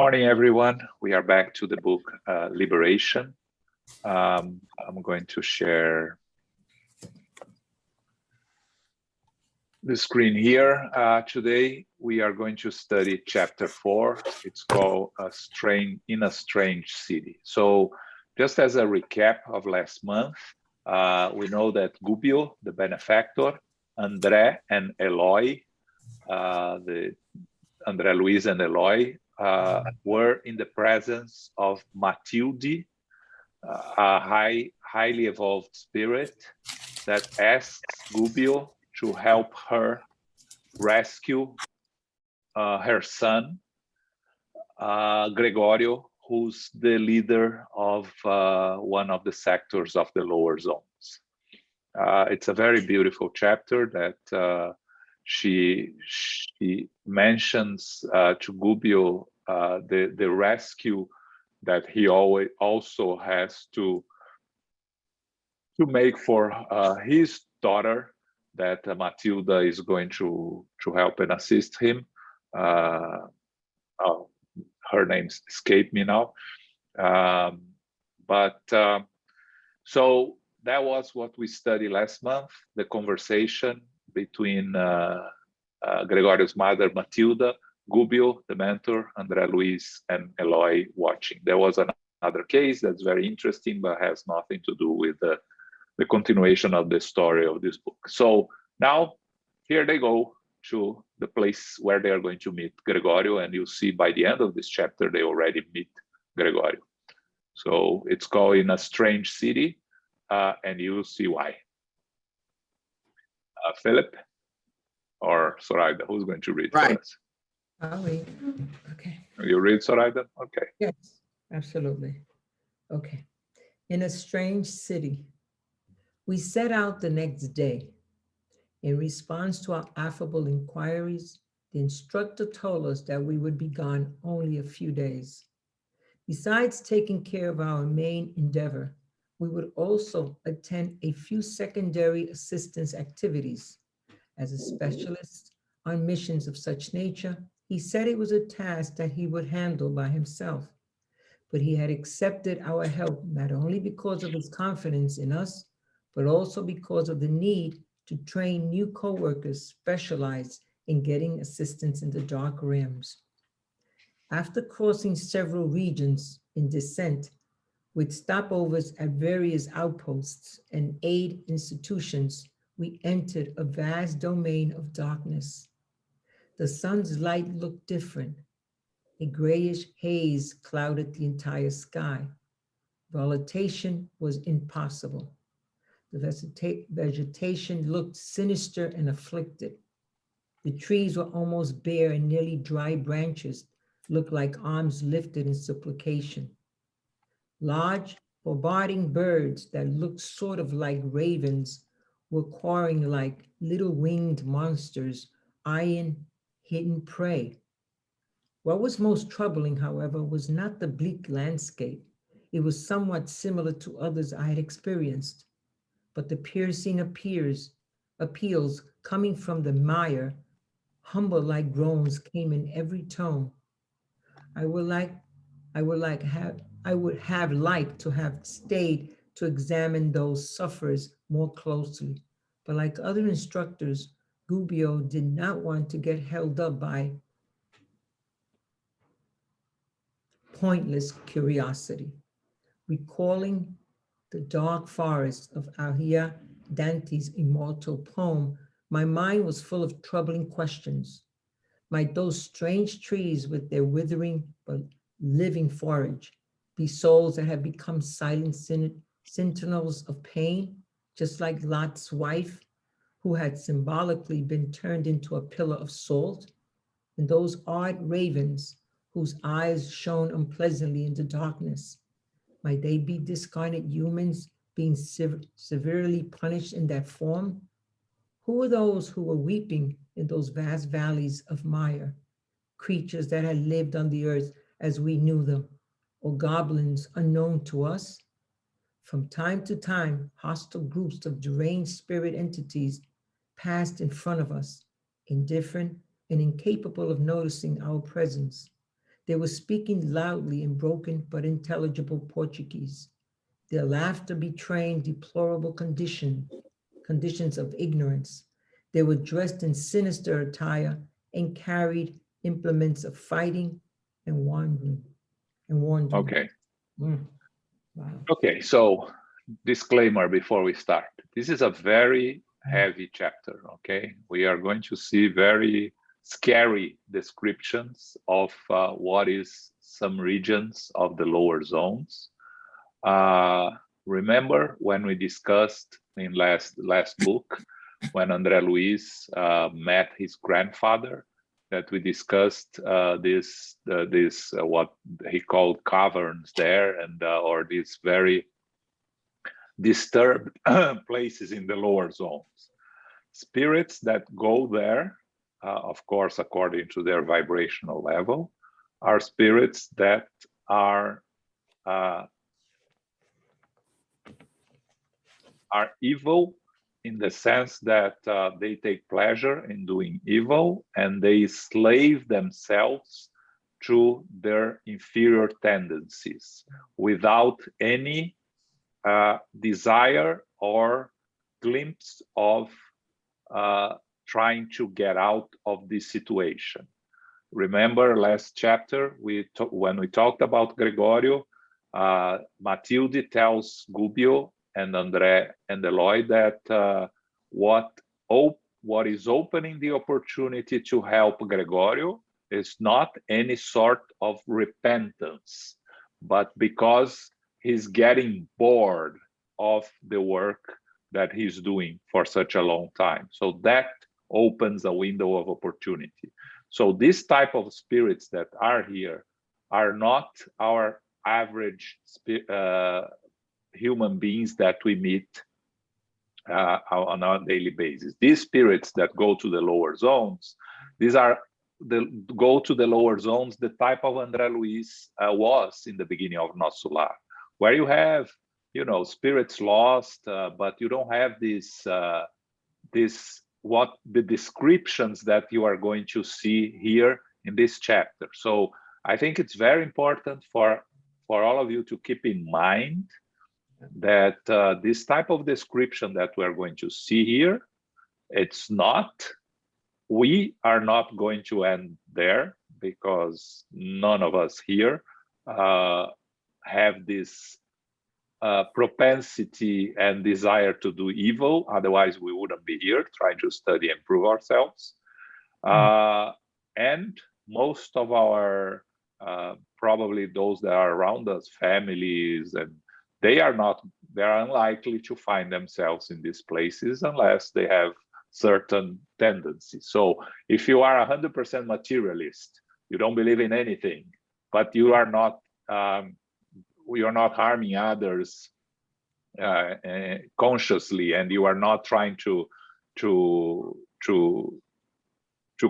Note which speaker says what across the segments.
Speaker 1: Morning, everyone. We are back to the book Liberation. I'm going to share the screen here. Today, we are going to study chapter 4. It's called In a Strange City. So just as a recap of last month, we know that Gubbio, the benefactor, André and Eloy, the Andre Luiz and Eloy, were in the presence of Matilde, a highly evolved spirit that asks Gubbio to help her rescue her son, Gregorio, who's the leader of one of the sectors of the lower zones. It's a very beautiful chapter that she mentions to Gubbio the rescue that he also has to make for his daughter, that Matilda is going to help and assist him. Her name's escaped me now. So that was what we studied last month, the conversation between Gregorio's mother, Matilda, Gubbio, the mentor, Andre Luiz, and Eloy watching. There was another case that's very interesting, but has nothing to do with the continuation of the story of this book. So now, here they go to the place where they are going to meet Gregorio, and you'll see by the end of this chapter, they already meet Gregorio. So it's called In a Strange City, and you'll see why. Philip or Zoraida, who's going to read for us?
Speaker 2: I'll read. Okay.
Speaker 1: You read, Zoraida? Okay.
Speaker 2: Yes, absolutely. Okay. In a strange city. We set out the next day. In response to our affable inquiries, the instructor told us that we would be gone only a few days. Besides taking care of our main endeavor, we would also attend a few secondary assistance activities. As a specialist on missions of such nature, he said it was a task that he would handle by himself, but he had accepted our help not only because of his confidence in us, but also because of the need to train new co-workers specialized in getting assistance in the dark realms. After crossing several regions in descent, with stopovers at various outposts and aid institutions, we entered a vast domain of darkness. The sun's light looked different. A grayish haze clouded the entire sky. Vegetation was impossible. The vegetation looked sinister and afflicted. The trees were almost bare, and nearly dry branches looked like arms lifted in supplication. Large, bombarding birds that looked sort of like ravens were quarring like little winged monsters, eyeing hidden prey. What was most troubling, however, was not the bleak landscape. It was somewhat similar to others I had experienced, but the piercing appeals coming from the mire, humble like groans, came in every tone. I would have liked to have stayed to examine those sufferers more closely, but like other instructors, Gubbio did not want to get held up by pointless curiosity. Recalling the dark forest of Alia Dante's immortal poem, my mind was full of troubling questions. Might those strange trees with their withering but living forage be souls that have become silent sentinels of pain, just like Lot's wife, who had symbolically been turned into a pillar of salt, and those odd ravens whose eyes shone unpleasantly in the darkness? Might they be discarnate humans being severely punished in that form? Who were those who were weeping in those vast valleys of mire? Creatures that had lived on the earth as we knew them, or goblins unknown to us? From time to time, hostile groups of deranged spirit entities passed in front of us, indifferent and incapable of noticing our presence. They were speaking loudly in broken but intelligible Portuguese, their laughter betraying deplorable conditions of ignorance. They were dressed in sinister attire and carried implements of fighting and wandering.
Speaker 1: Okay.
Speaker 2: Mm, wow.
Speaker 1: Okay, so disclaimer before we start. This is a very heavy chapter, okay? We are going to see very scary descriptions of what is some regions of the lower zones. Remember when we discussed in last book, when Andre Luiz met his grandfather, that we discussed this what he called caverns there, and or these very disturbed places in the lower zones. Spirits that go there, of course, according to their vibrational level, are spirits that are evil in the sense that they take pleasure in doing evil and they slave themselves to their inferior tendencies without any desire or glimpse of trying to get out of this situation. Remember last chapter, when we talked about Gregorio, Matilde tells Gubbio and André and Eloy that what is opening the opportunity to help Gregorio is not any sort of repentance, but because he's getting bored of the work that he's doing for such a long time. So that opens a window of opportunity. So this type of spirits that are here are not our average human beings that we meet on a daily basis. These spirits that go to the lower zones, go to the lower zones the type of Andre Luiz was in the beginning of Nosso Lar, where you have, spirits lost, but you don't have what the descriptions that you are going to see here in this chapter. So I think it's very important for all of you to keep in mind that this type of description that we're going to see here, we are not going to end there, because none of us here have this propensity and desire to do evil. Otherwise, we wouldn't be here trying to study and prove ourselves. And most of our, probably those that are around us, families, and they're unlikely to find themselves in these places unless they have certain tendencies. So if you are 100% materialist, you don't believe in anything, but you are not harming others consciously, and you are not trying to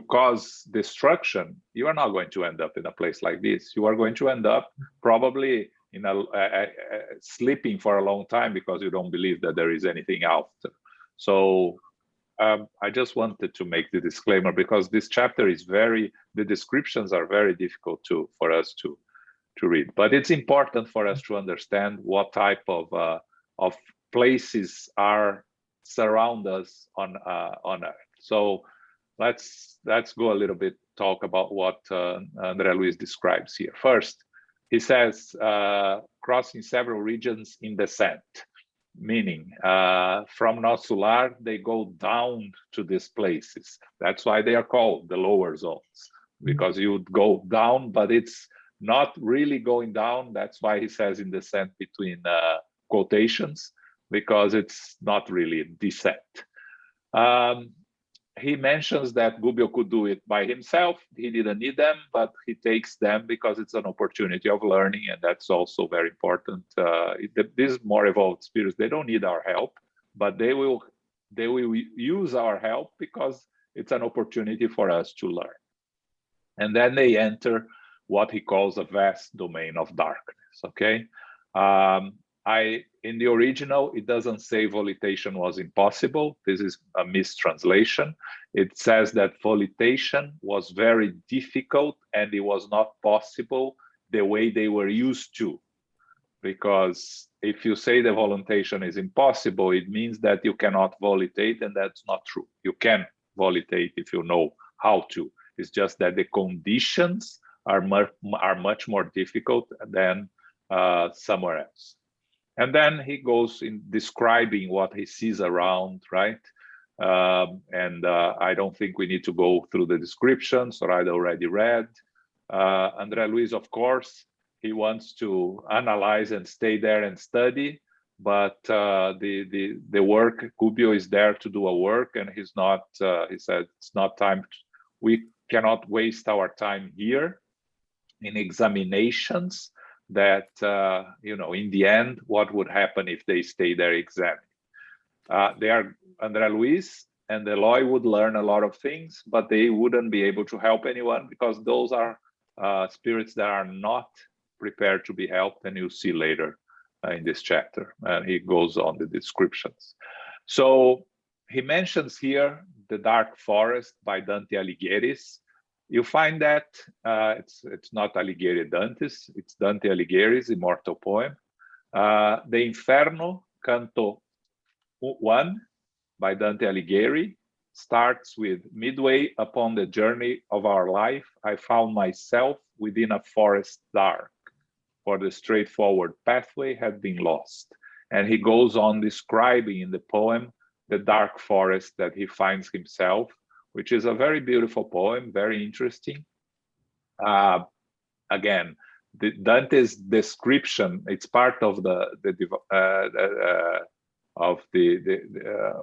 Speaker 1: cause destruction, you are not going to end up in a place like this. You are going to end up probably in sleeping for a long time because you don't believe that there is anything after. So I just wanted to make the disclaimer, because this chapter is the descriptions are very difficult for us to read. But it's important for us to understand what type of places surround us on Earth. So let's go a little bit, talk about what Andre Luiz describes here. First, he says crossing several regions in descent, meaning from Nosso Lar, they go down to these places. That's why they are called the lower zones, because you would go down, but it's not really going down. That's why he says in descent between quotations, because it's not really descent. He mentions that Gubbio could do it by himself. He didn't need them, but he takes them because it's an opportunity of learning, and that's also very important. These more evolved spirits, they don't need our help, but they will use our help because it's an opportunity for us to learn. And then they enter what he calls a vast domain of darkness, okay? In the original, it doesn't say volitation was impossible. This is a mistranslation. It says that volitation was very difficult and it was not possible the way they were used to. Because if you say the volitation is impossible, it means that you cannot volitate, and that's not true. You can volitate if you know how to. It's just that the conditions are much more difficult than somewhere else. And then he goes in describing what he sees around, right? I don't think we need to go through the descriptions, or I'd already read. Andre Luiz, of course, he wants to analyze and stay there and study, but the work, Gubbio is there to do a work, and he's not, he said, it's not time, we cannot waste our time here in examinations that, you know, in the end, what would happen if they stay there examining? They are, Andre Luiz and Eloy would learn a lot of things, but they wouldn't be able to help anyone, because those are spirits that are not prepared to be helped, and you'll see later in this chapter. And he goes on the descriptions. So he mentions here The Dark Forest by Dante Alighieri's. You find that it's not Alighieri Dante's, it's Dante Alighieri's immortal poem. The Inferno, Canto 1 by Dante Alighieri, starts with, midway upon the journey of our life, I found myself within a forest dark, for the straightforward pathway had been lost. And he goes on describing in the poem the dark forest that he finds himself, which is a very beautiful poem, very interesting. Again, Dante's description, it's part of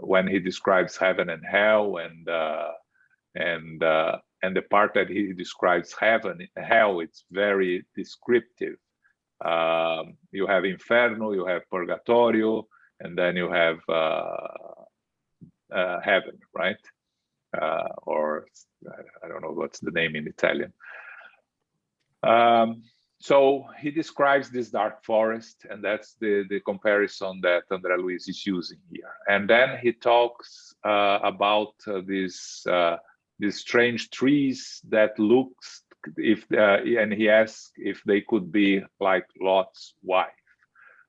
Speaker 1: when he describes heaven and hell, and the part that he describes hell, it's very descriptive. You have Inferno, you have Purgatorio, and then you have heaven, right? Or I don't know what's the name in Italian. So he describes this dark forest, and that's the comparison that Andre Luiz is using here. And then he talks about these strange trees that looks, and he asks if they could be like Lot's wife.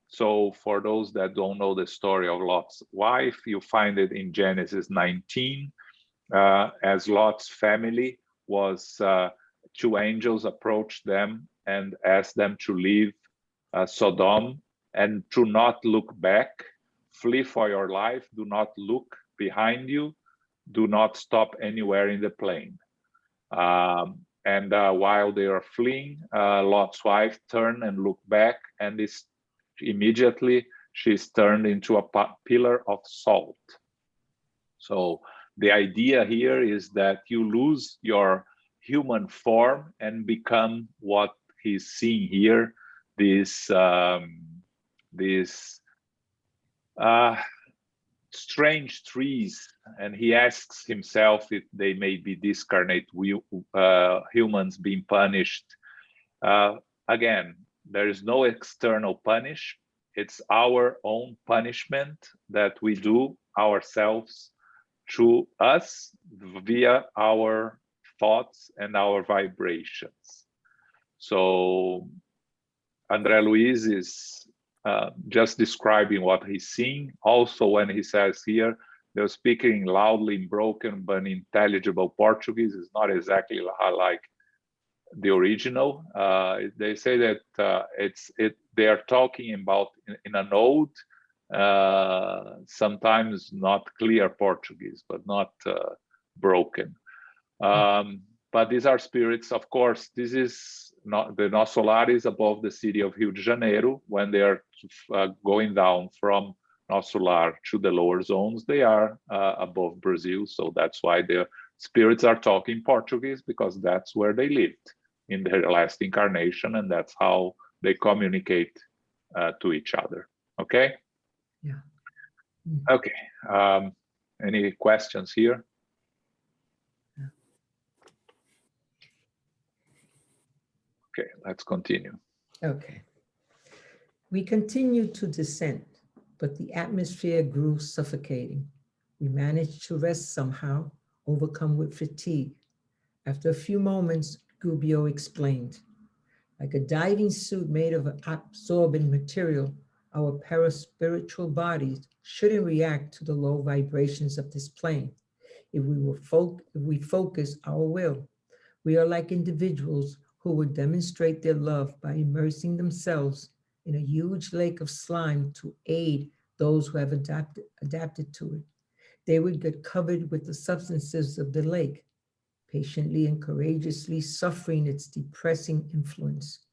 Speaker 1: So for those that don't know the story of Lot's wife, you find it in Genesis 19, as Lot's family was, two angels approached them and asked them to leave Sodom and to not look back, flee for your life, do not look behind you, do not stop anywhere in the plain. And while they are fleeing, Lot's wife turned and looked back, and immediately she's turned into a pillar of salt. So the idea here is that you lose your human form and become what he's seeing here, this strange trees, and he asks himself if they may be discarnate humans being punished. Again, there is no external punish. It's our own punishment that we do ourselves to us via our thoughts and our vibrations. So Andre Luiz is just describing what he's seeing. Also, when he says here, they're speaking loudly in broken but intelligible Portuguese, is not exactly like the original. They say that they are talking about in an old, sometimes not clear Portuguese, but not broken. But these are spirits, of course. This is not the Nosso Lar is above the city of Rio de Janeiro. When they are going down from Nosso Lar to the lower zones, they are above Brazil. So that's why the spirits are talking Portuguese, because that's where they lived in their last incarnation, and that's how they communicate to each other. Okay?
Speaker 2: Yeah.
Speaker 1: Okay. Any questions here? Okay, let's continue.
Speaker 2: Okay. We continued to descend, but the atmosphere grew suffocating. We managed to rest somehow, overcome with fatigue. After a few moments, Gubbio explained, like a diving suit made of absorbent material, our paraspiritual bodies shouldn't react to the low vibrations of this plane. If we focus our will, we are like individuals who would demonstrate their love by immersing themselves in a huge lake of slime to aid those who have adapted to it. They would get covered with the substances of the lake, patiently and courageously suffering its depressing influence.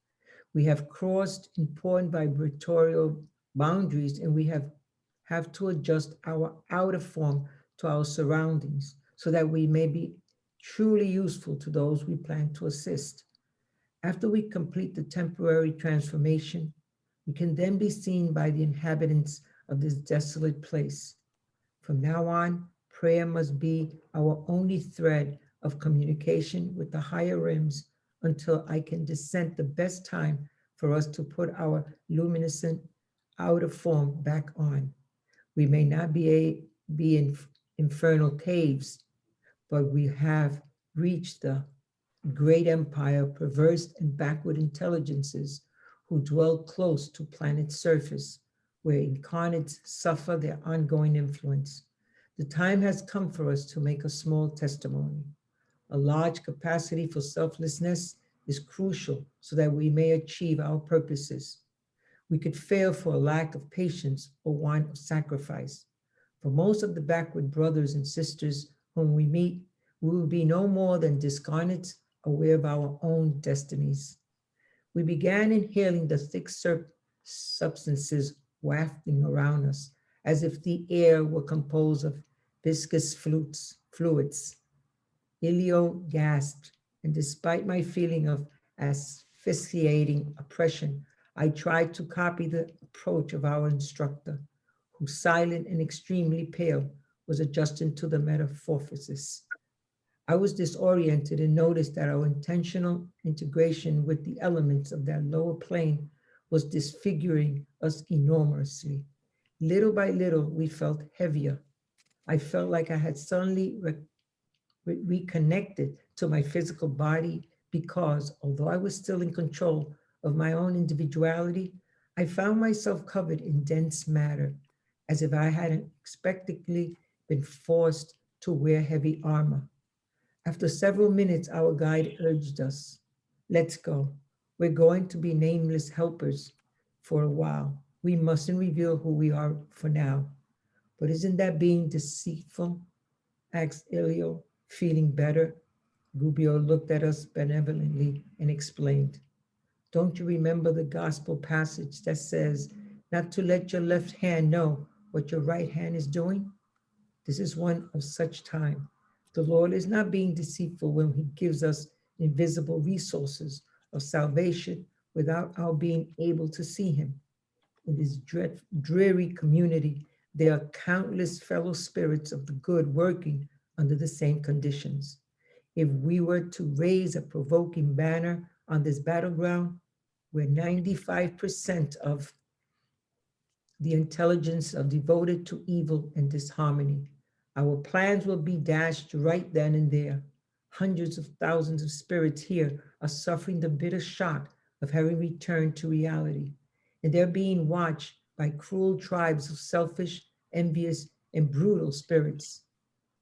Speaker 2: We have crossed important vibratorial boundaries, and we have to adjust our outer form to our surroundings so that we may be truly useful to those we plan to assist. After we complete the temporary transformation, we can then be seen by the inhabitants of this desolate place. From now on, prayer must be our only thread of communication with the higher realms until I can discern the best time for us to put our luminescent outer form back on. We may not be in infernal caves, but we have reached the great empire of perverse and backward intelligences who dwell close to planet's surface, where incarnates suffer their ongoing influence. The time has come for us to make a small testimony. A large capacity for selflessness is crucial so that we may achieve our purposes. We could fail for a lack of patience or want of sacrifice. For most of the backward brothers and sisters whom we meet, we will be no more than discarnates aware of our own destinies. We began inhaling the thick substances wafting around us, as if the air were composed of viscous fluids. Ilio gasped, and despite my feeling of asphyxiating oppression, I tried to copy the approach of our instructor, who, silent and extremely pale, was adjusting to the metamorphosis. I was disoriented and noticed that our intentional integration with the elements of that lower plane was disfiguring us enormously. Little by little, we felt heavier. I felt like I had suddenly reconnected to my physical body because, although I was still in control of my own individuality, I found myself covered in dense matter, as if I had unexpectedly been forced to wear heavy armor. After several minutes, our guide urged us, let's go. We're going to be nameless helpers for a while. We mustn't reveal who we are for now. But isn't that being deceitful? Asked Ilio, feeling better. Gubbio looked at us benevolently and explained, don't you remember the gospel passage that says not to let your left hand know what your right hand is doing? This is one of such time. The Lord is not being deceitful when he gives us invisible resources of salvation without our being able to see him. In this dreary community, there are countless fellow spirits of the good working under the same conditions. If we were to raise a provoking banner on this battleground, where 95% of the intelligence are devoted to evil and disharmony, our plans will be dashed right then and there. Hundreds of thousands of spirits here are suffering the bitter shock of having returned to reality, and they're being watched by cruel tribes of selfish, envious, and brutal spirits.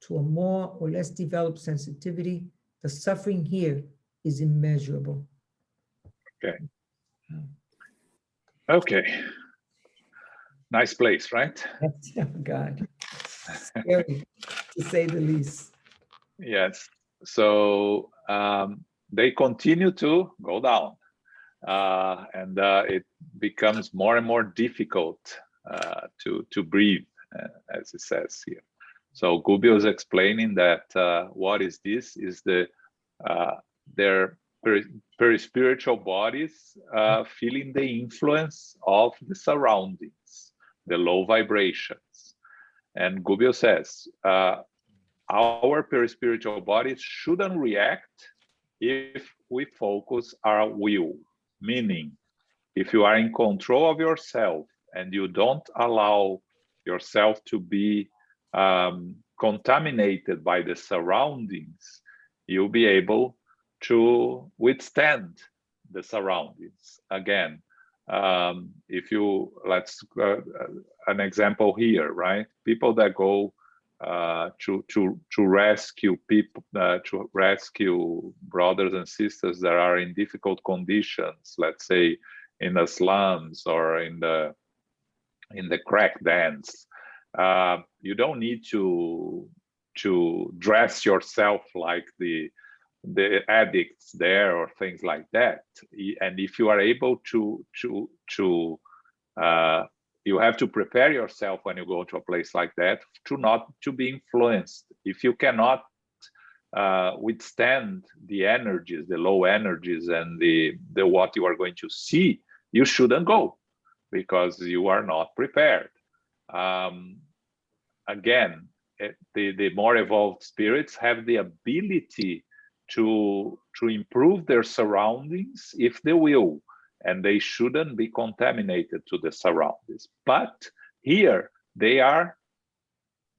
Speaker 2: To a more or less developed sensitivity, the suffering here is immeasurable.
Speaker 1: Okay. Okay. Nice place, right?
Speaker 2: Oh God, scary to say the least.
Speaker 1: Yes. So they continue to go down, and it becomes more and more difficult to breathe, as it says here. So Gubbio is explaining that what is this? Is their perispiritual bodies feeling the influence of the surroundings, the low vibrations. And Gubbio says, our perispiritual bodies shouldn't react if we focus our will, meaning if you are in control of yourself and you don't allow yourself to be contaminated by the surroundings, you'll be able to withstand the surroundings. Again, if you, let's an example here, right? People that go to rescue people, to rescue brothers and sisters that are in difficult conditions, let's say in the slums or in the crack dens. You don't need to dress yourself like the addicts there or things like that. And if you are able to you have to prepare yourself when you go to a place like that to not to be influenced. If you cannot withstand the energies, the low energies, and the what you are going to see, you shouldn't go, because you are not prepared. Again, the more evolved spirits have the ability to improve their surroundings if they will, and they shouldn't be contaminated to the surroundings. But here they are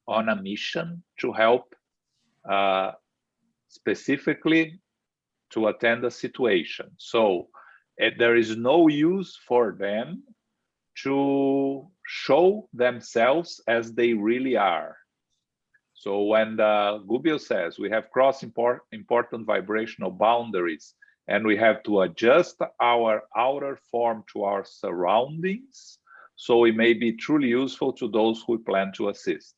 Speaker 1: on a mission to help, specifically to attend a situation. So there is no use for them to show themselves as they really are. So when Gubbio says we have crossed important vibrational boundaries and we have to adjust our outer form to our surroundings, so it may be truly useful to those who plan to assist.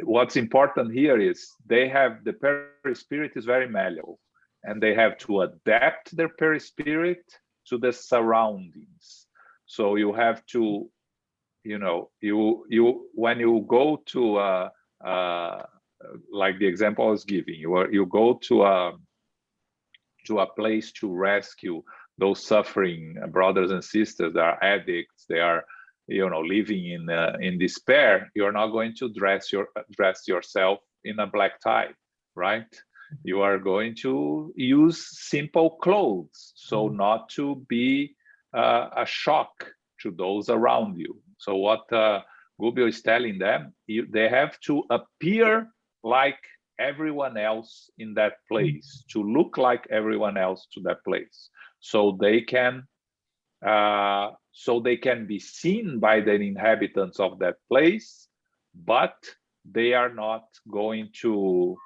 Speaker 1: What's important here is they have, the perispirit is very malleable, and they have to adapt their perispirit to the surroundings. So you have to, you know, you when you go to like the example I was giving, you go to a place to rescue those suffering brothers and sisters that are addicts, they are, you know, living in despair. You're not going to dress yourself in a black tie, right? You are going to use simple clothes, so not to be a shock to those around you. So what Gubbio is telling them, they have to appear like everyone else in that place, to look like everyone else to that place, so they can be seen by the inhabitants of that place, but they are not going to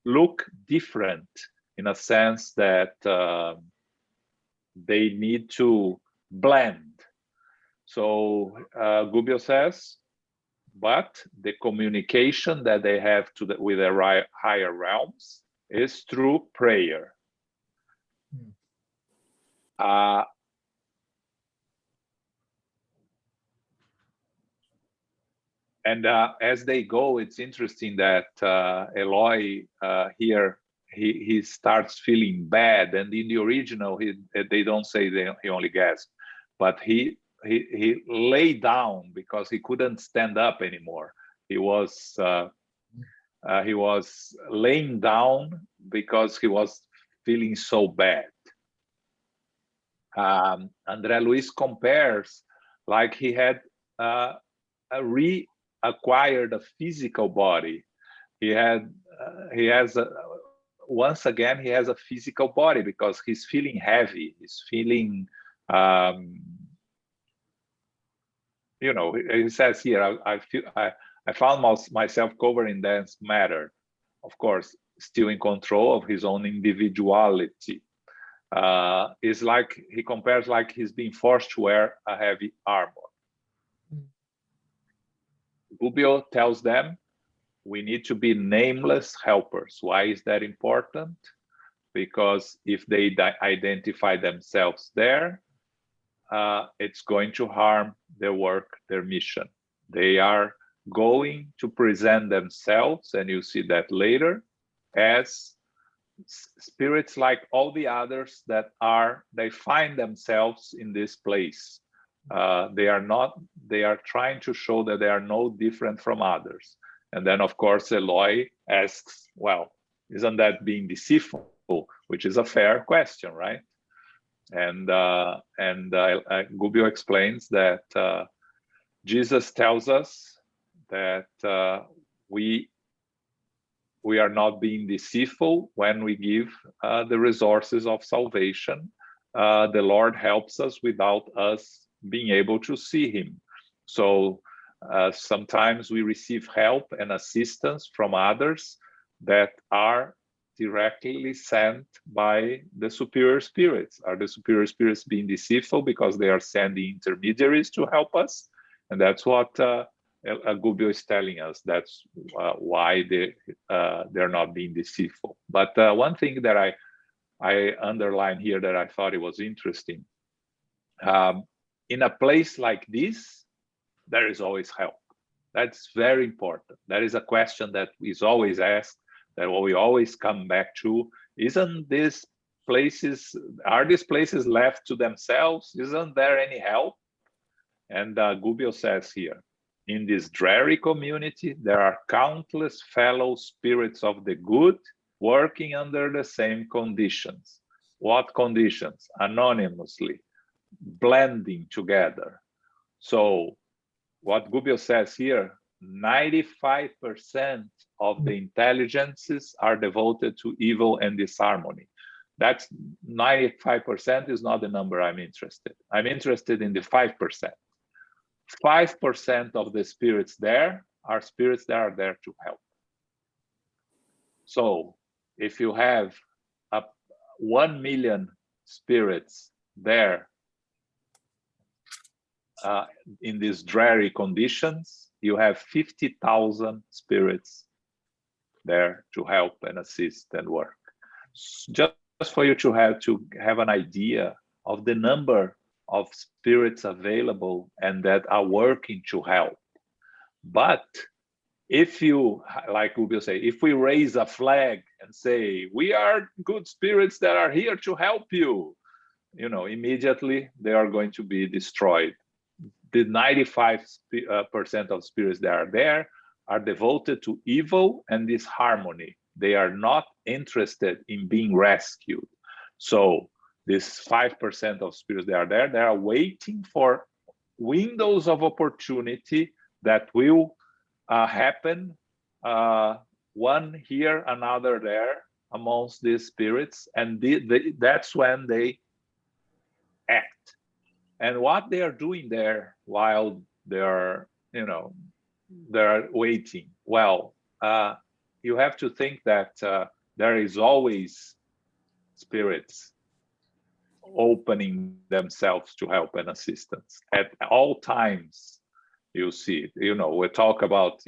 Speaker 1: look different in a sense that they need to blend. So Gubbio says, but the communication that they have with the higher realms is through prayer. And as they go, it's interesting that Eloy here, he starts feeling bad, and in the original, they don't say he only gasped, but he lay down because he couldn't stand up anymore. He was laying down because he was feeling so bad. Andre Luiz compares like he had reacquired a physical body. Once again, he has a physical body because he's feeling heavy. He's feeling, you know, he says here, I found myself covered in dense matter. Of course, still in control of his own individuality. It's like, he compares like he's being forced to wear a heavy armor. Gubbio tells them, we need to be nameless helpers. Why is that important? Because if they identify themselves there, it's going to harm their work, their mission. They are going to present themselves, and you see that later, as spirits like all the others they find themselves in this place. They are trying to show that they are no different from others. And then, of course, Eloy asks, well, isn't that being deceitful? Which is a fair question, right? And Gubbio explains that Jesus tells us that we are not being deceitful when we give the resources of salvation. The Lord helps us without us being able to see him. So sometimes we receive help and assistance from others that are directly sent by the superior spirits. Are the superior spirits being deceitful because they are sending intermediaries to help us? And that's what Gubbio is telling us. That's why they're not being deceitful. But one thing that I underline here that I thought it was interesting, in a place like this, there is always help. That's very important. That is a question that is always asked, that we always come back to. Isn't these places, are these places left to themselves? Isn't there any help? And Gubbio says here, in this dreary community, there are countless fellow spirits of the good working under the same conditions. What conditions? Anonymously, blending together. So what Gubbio says here, 95% of the intelligences are devoted to evil and disharmony. That's 95% is not the number I'm interested. I'm interested in the 5%. 5% of the spirits there are spirits that are there to help. So if you have 1 million spirits there in these dreary conditions, you have 50,000 spirits there to help and assist and work. Just for you to have an idea of the number of spirits available and that are working to help. But if you, like Gubbio say, if we raise a flag and say, we are good spirits that are here to help you, immediately they are going to be destroyed. The 95% of spirits that are there are devoted to evil and disharmony. They are not interested in being rescued. So this 5% of spirits that are there, they are waiting for windows of opportunity that will happen, one here, another there, amongst these spirits, and that's when they act. And what they are doing there while they're waiting, well, you have to think that there is always spirits opening themselves to help and assistance at all times. You see, we talk about,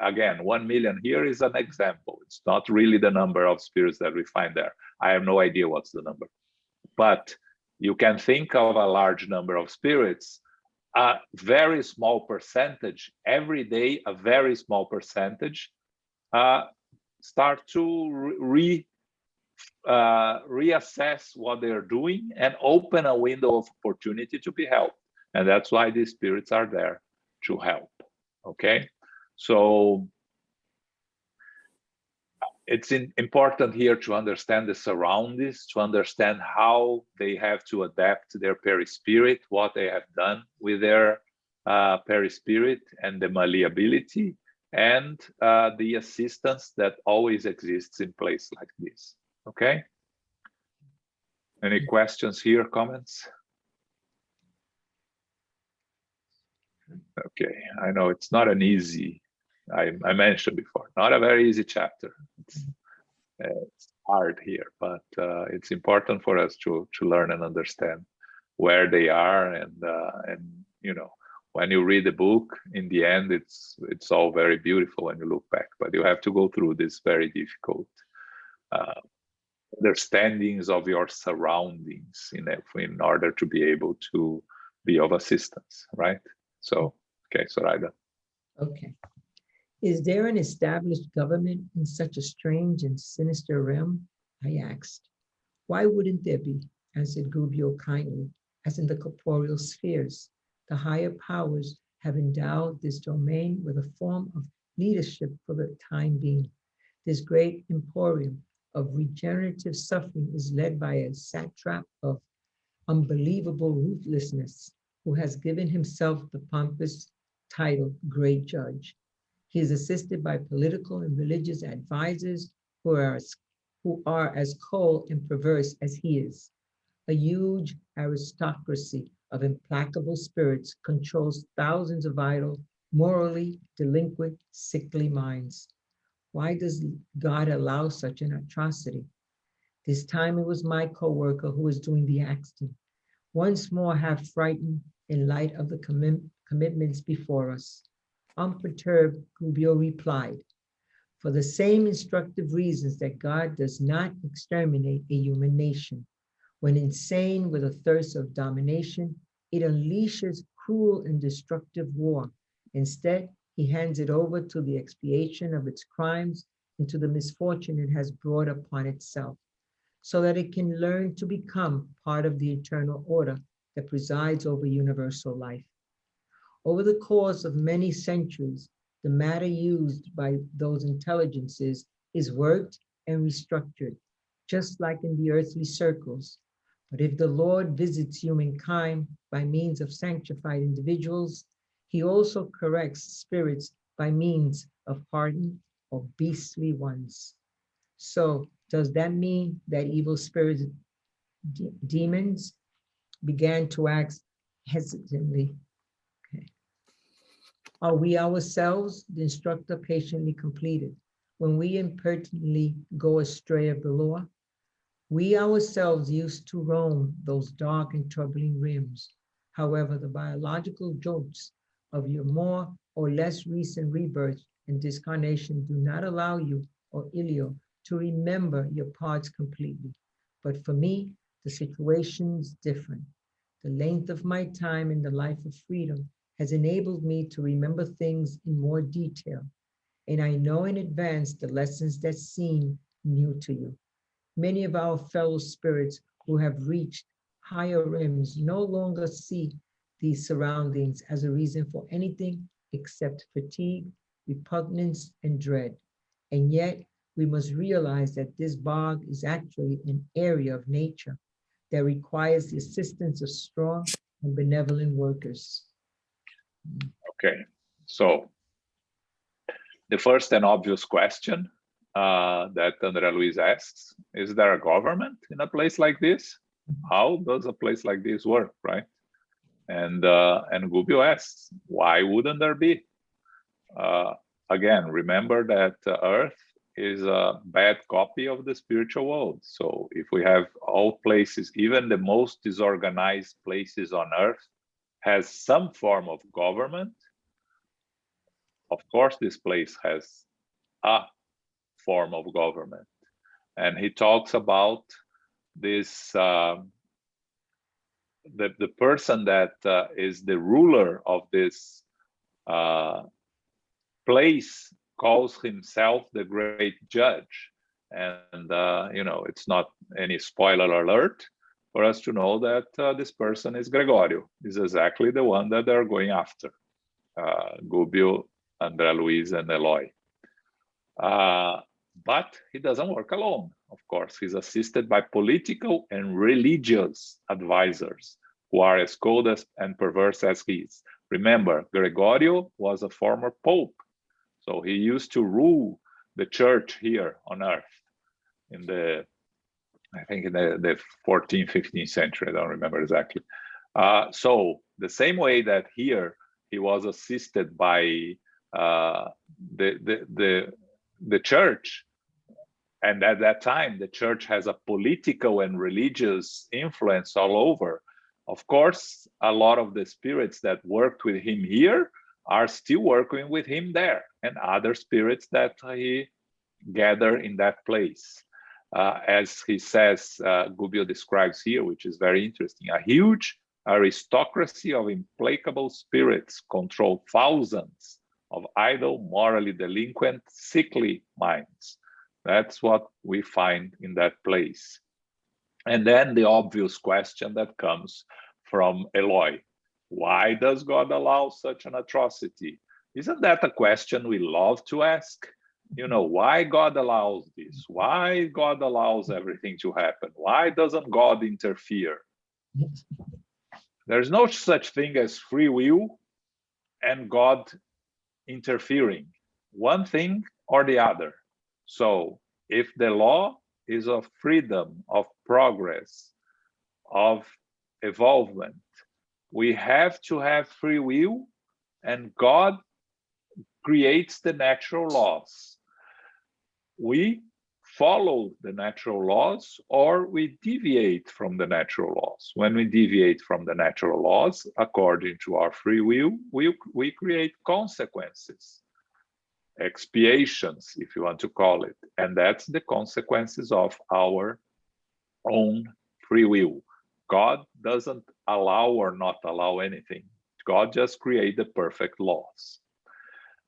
Speaker 1: again, 1 million here is an example. It's not really the number of spirits that we find there. I have no idea what's the number. But you can think of a large number of spirits, a very small percentage, every day, a very small percentage start to reassess what they're doing and open a window of opportunity to be helped. And that's why these spirits are there to help. Okay, so it's important here to understand the surroundings, to understand how they have to adapt their perispirit, what they have done with their perispirit and the malleability, and the assistance that always exists in place like this. Okay, any questions here, comments? Okay, I know it's not an easy, I mentioned before, not a very easy chapter. It's hard here, but it's important for us to learn and understand where they are, and when you read the book, in the end, it's all very beautiful when you look back, but you have to go through this very difficult understandings of your surroundings in order to be able to be of assistance, right? So, okay, Zoraida.
Speaker 2: Okay. Is there an established government in such a strange and sinister realm? I asked. Why wouldn't there be, answered Gubbio kindly, as in the corporeal spheres? The higher powers have endowed this domain with a form of leadership for the time being. This great emporium of regenerative suffering is led by a satrap of unbelievable ruthlessness, who has given himself the pompous title Great Judge. He is assisted by political and religious advisors who are as cold and perverse as he is. A huge aristocracy of implacable spirits controls thousands of idle, morally delinquent, sickly minds. Why does God allow such an atrocity? This time it was my co-worker who was doing the acting. Once more half frightened in light of the commitments before us. Unperturbed, Gubbio replied, for the same instructive reasons that God does not exterminate a human nation. When insane with a thirst of domination, it unleashes cruel and destructive war. Instead, he hands it over to the expiation of its crimes and to the misfortune it has brought upon itself, so that it can learn to become part of the eternal order that presides over universal life. Over the course of many centuries, the matter used by those intelligences is worked and restructured, just like in the earthly circles. But if the Lord visits humankind by means of sanctified individuals, he also corrects spirits by means of hardened or beastly ones. So does that mean that evil spirits, demons, began to act hesitantly? Okay. Are we ourselves, the instructor patiently completed, when we impertinently go astray of the law? We ourselves used to roam those dark and troubling rims. However, the biological jolts of your more or less recent rebirth and discarnation do not allow you, or Ilio, to remember your parts completely. But for me, the situation's different. The length of my time in the life of freedom has enabled me to remember things in more detail, and I know in advance the lessons that seem new to you. Many of our fellow spirits who have reached higher rims no longer see these surroundings as a reason for anything except fatigue, repugnance, and dread. And yet, we must realize that this bog is actually an area of nature that requires the assistance of strong and benevolent workers.
Speaker 1: Okay, so the first and obvious question that Andre Luiz asks, is there a government in a place like this? How does a place like this work, right? And Gubbio asks, why wouldn't there be? Again, remember that Earth is a bad copy of the spiritual world. So if we have all places, even the most disorganized places on Earth has some form of government, of course this place has a form of government. And he talks about this, the person that is the ruler of this place calls himself the great judge. And, it's not any spoiler alert for us to know that this person is Gregorio, is exactly the one that they're going after, Gubbio, Andre Luiz, and Eloy. But he doesn't work alone, of course. He's assisted by political and religious advisors who are as cold and perverse as he is. Remember, Gregorio was a former pope, so he used to rule the church here on earth in the 14th, 15th century. I don't remember exactly. So the same way that here he was assisted by the church, and at that time the church has a political and religious influence all over. Of course, a lot of the spirits that worked with him here are still working with him there, and other spirits that he gathered in that place. As he says, Gubbio describes here, which is very interesting, a huge aristocracy of implacable spirits control thousands of idle, morally delinquent, sickly minds. That's what we find in that place. And then the obvious question that comes from Eloy, why does God allow such an atrocity? Isn't that a question we love to ask? Why God allows this? Why God allows everything to happen? Why doesn't God interfere? There's no such thing as free will and God interfering. one thing or the other. So if the law is of freedom, of progress, of evolvement, we have to have free will, and God creates the natural laws. We follow the natural laws or we deviate from the natural laws. When we deviate from the natural laws, according to our free will, we create consequences, expiations, if you want to call it. And that's the consequences of our own free will. God doesn't allow or not allow anything. God just creates the perfect laws.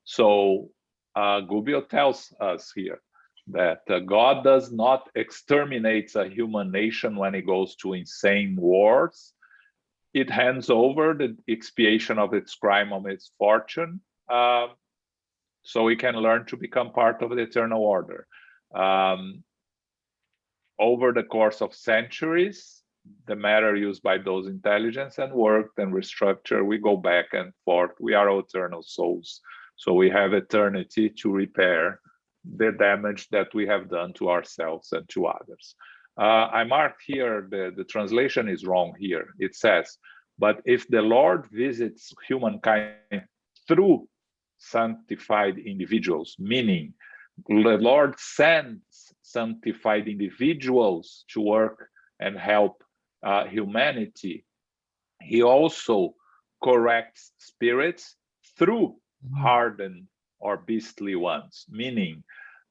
Speaker 1: So Gubbio tells us here that God does not exterminate a human nation when it goes to insane wars. It hands over the expiation of its crime or its fortune, so we can learn to become part of the eternal order. Over the course of centuries, the matter used by those intelligence and worked and restructured, we go back and forth. We are eternal souls. So we have eternity to repair the damage that we have done to ourselves and to others. I marked here, the translation is wrong here. It says, but if the Lord visits humankind through sanctified individuals, meaning the Lord sends sanctified individuals to work and help humanity, he also corrects spirits through hardened or beastly ones, meaning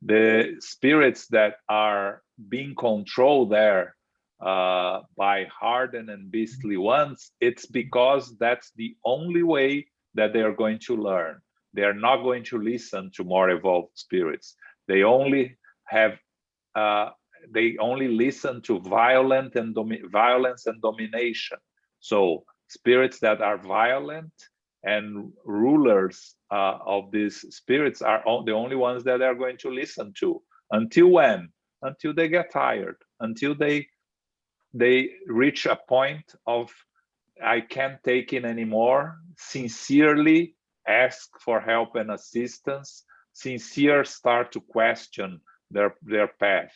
Speaker 1: the spirits that are being controlled there by hardened and beastly ones, it's because that's the only way that they are going to learn. They are not going to listen to more evolved spirits. They only have they only listen to violence and domination. So spirits that are violent and rulers of these spirits are the only ones that are going to listen to. Until when? Until they get tired, until they reach a point of, I can't take it anymore, sincerely ask for help and assistance, sincere start to question their path.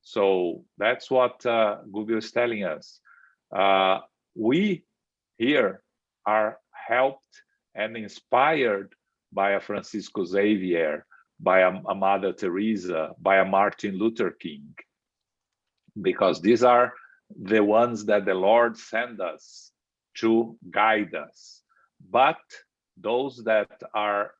Speaker 1: So that's what Gubbio is telling us. We here are helped and inspired by a Francisco Xavier, by a Mother Teresa, by a Martin Luther King, because these are the ones that the Lord sent us to guide us. But those that are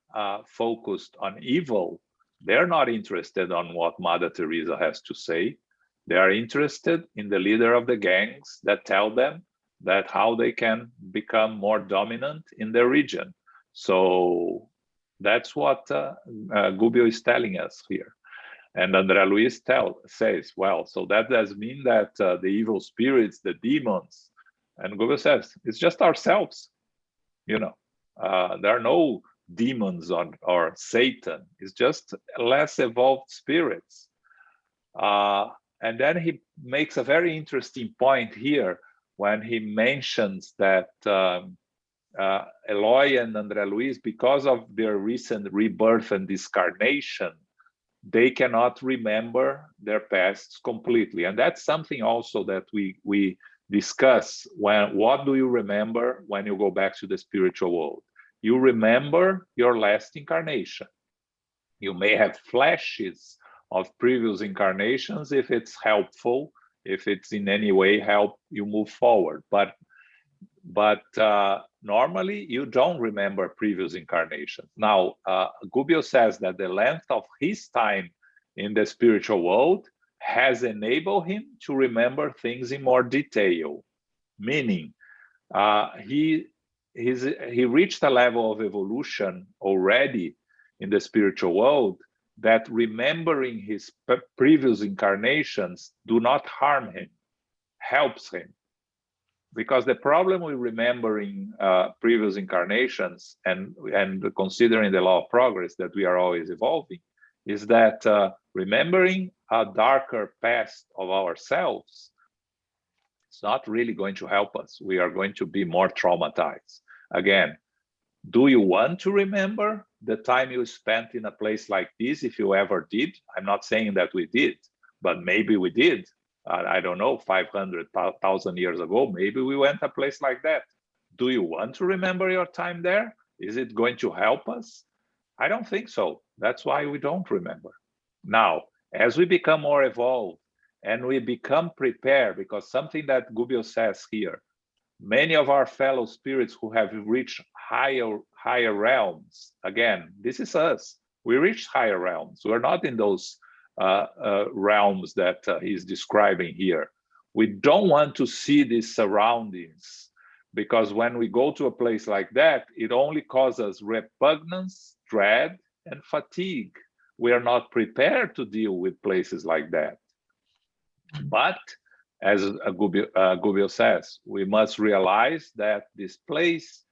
Speaker 1: focused on evil, they're not interested on what Mother Teresa has to say. They are interested in the leader of the gangs that tell them that how they can become more dominant in their region. So that's what Gubbio is telling us here. And Andre Luiz says, well, so that does mean that the evil spirits, the demons, and Gubbio says, it's just ourselves. You know, there are no demons or Satan. It's just less evolved spirits. And then he makes a very interesting point here when he mentions that Eloy and Andre Luiz, because of their recent rebirth and discarnation, they cannot remember their pasts completely. And that's something also that we discuss. What do you remember when you go back to the spiritual world? You remember your last incarnation. You may have flashes of previous incarnations if it's helpful, if it's in any way help you move forward. But normally you don't remember previous incarnations. Now, Gubbio says that the length of his time in the spiritual world has enabled him to remember things in more detail, meaning he reached a level of evolution already in the spiritual world that remembering his previous incarnations do not harm him, helps him. Because the problem with remembering previous incarnations and considering the law of progress that we are always evolving is that remembering a darker past of ourselves, it's not really going to help us. We are going to be more traumatized. Again, Do you want to remember the time you spent in a place like this, if you ever did? I'm not saying that we did, but maybe we did. I don't know, 500,000 years ago, maybe we went a place like that. Do you want to remember your time there? Is it going to help us? I don't think so. That's why we don't remember. Now, as we become more evolved and we become prepared, because something that Gubbio says here, many of our fellow spirits who have reached higher realms, again, this is us. We reached higher realms. We're not in those realms that he's describing here. We don't want to see these surroundings, because when we go to a place like that, it only causes repugnance, dread, and fatigue. We are not prepared to deal with places like that. But as Gubbio says, we must realize that this place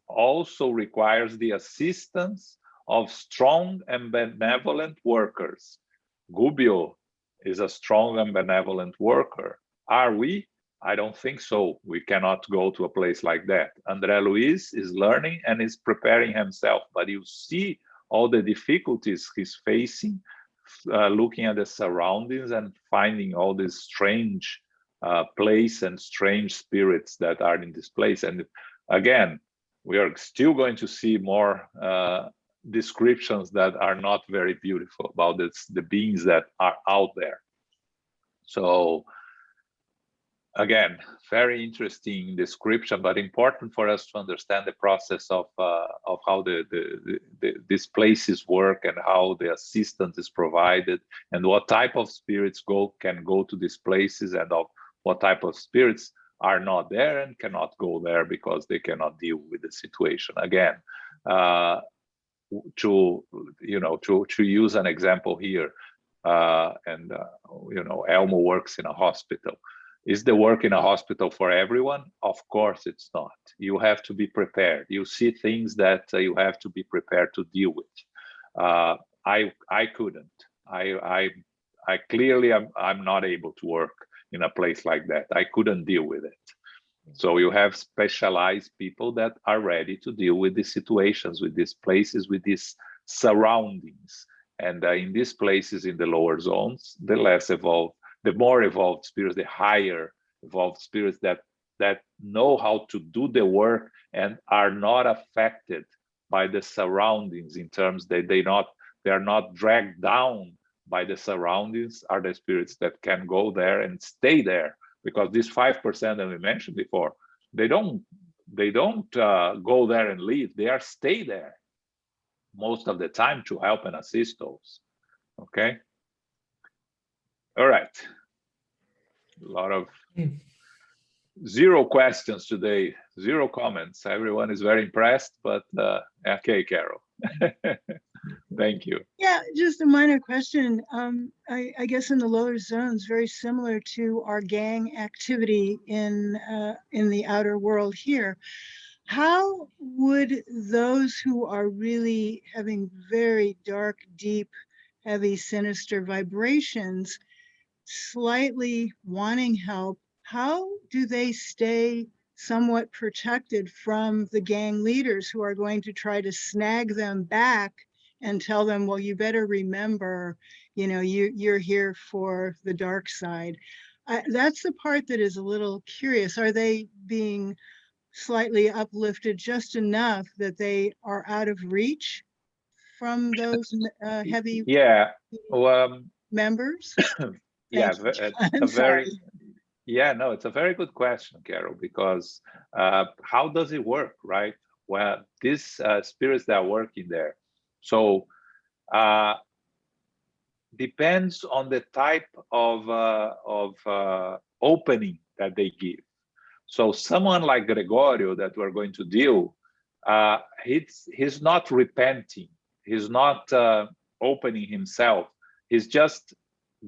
Speaker 1: also requires the assistance of strong and benevolent workers. Gubbio is a strong and benevolent worker. Are we? I don't think so. We cannot go to a place like that. Andre Luiz is learning and is preparing himself, but you see all the difficulties he's facing, looking at the surroundings and finding all this strange place and strange spirits that are in this place. And again, we are still going to see more descriptions that are not very beautiful about the beings that are out there. So again, very interesting description, but important for us to understand the process of how these places work and how the assistance is provided, and what type of spirits can go to these places, and of what type of spirits are not there and cannot go there because they cannot deal with the situation. Again, to use an example here, Elmo works in a hospital. Is the work in a hospital for everyone? Of course it's not. You have to be prepared. You see things that you have to be prepared to deal with. I couldn't. I clearly I'm not able to work in a place like that. I couldn't deal with it. So you have specialized people that are ready to deal with these situations, with these places, with these surroundings. And in these places, in the lower zones, the less evolved, the more evolved spirits, the higher evolved spirits that know how to do the work and are not affected by the surroundings, in terms that they are not dragged down by the surroundings, are the spirits that can go there and stay there. Because this 5% that we mentioned before, they don't go there and leave. They stay there most of the time to help and assist those. Okay. All right. A lot of zero questions today, zero comments. Everyone is very impressed, but okay, Carol. Thank you.
Speaker 3: Yeah, just a minor question. I guess in the lower zones, very similar to our gang activity in the outer world here. How would those who are really having very dark, deep, heavy, sinister vibrations, slightly wanting help, how do they stay somewhat protected from the gang leaders who are going to try to snag them back and tell them, well, you better remember, you're here for the dark side? That's the part that is a little curious. Are they being slightly uplifted just enough that they are out of reach from those heavy members?
Speaker 1: Yeah, it's a very good question, Carol, because how does it work, right? Well, these spirits that are working there, so depends on the type of opening that they give. So someone like Gregorio that we're going to deal, he's not repenting, he's not opening himself, he's just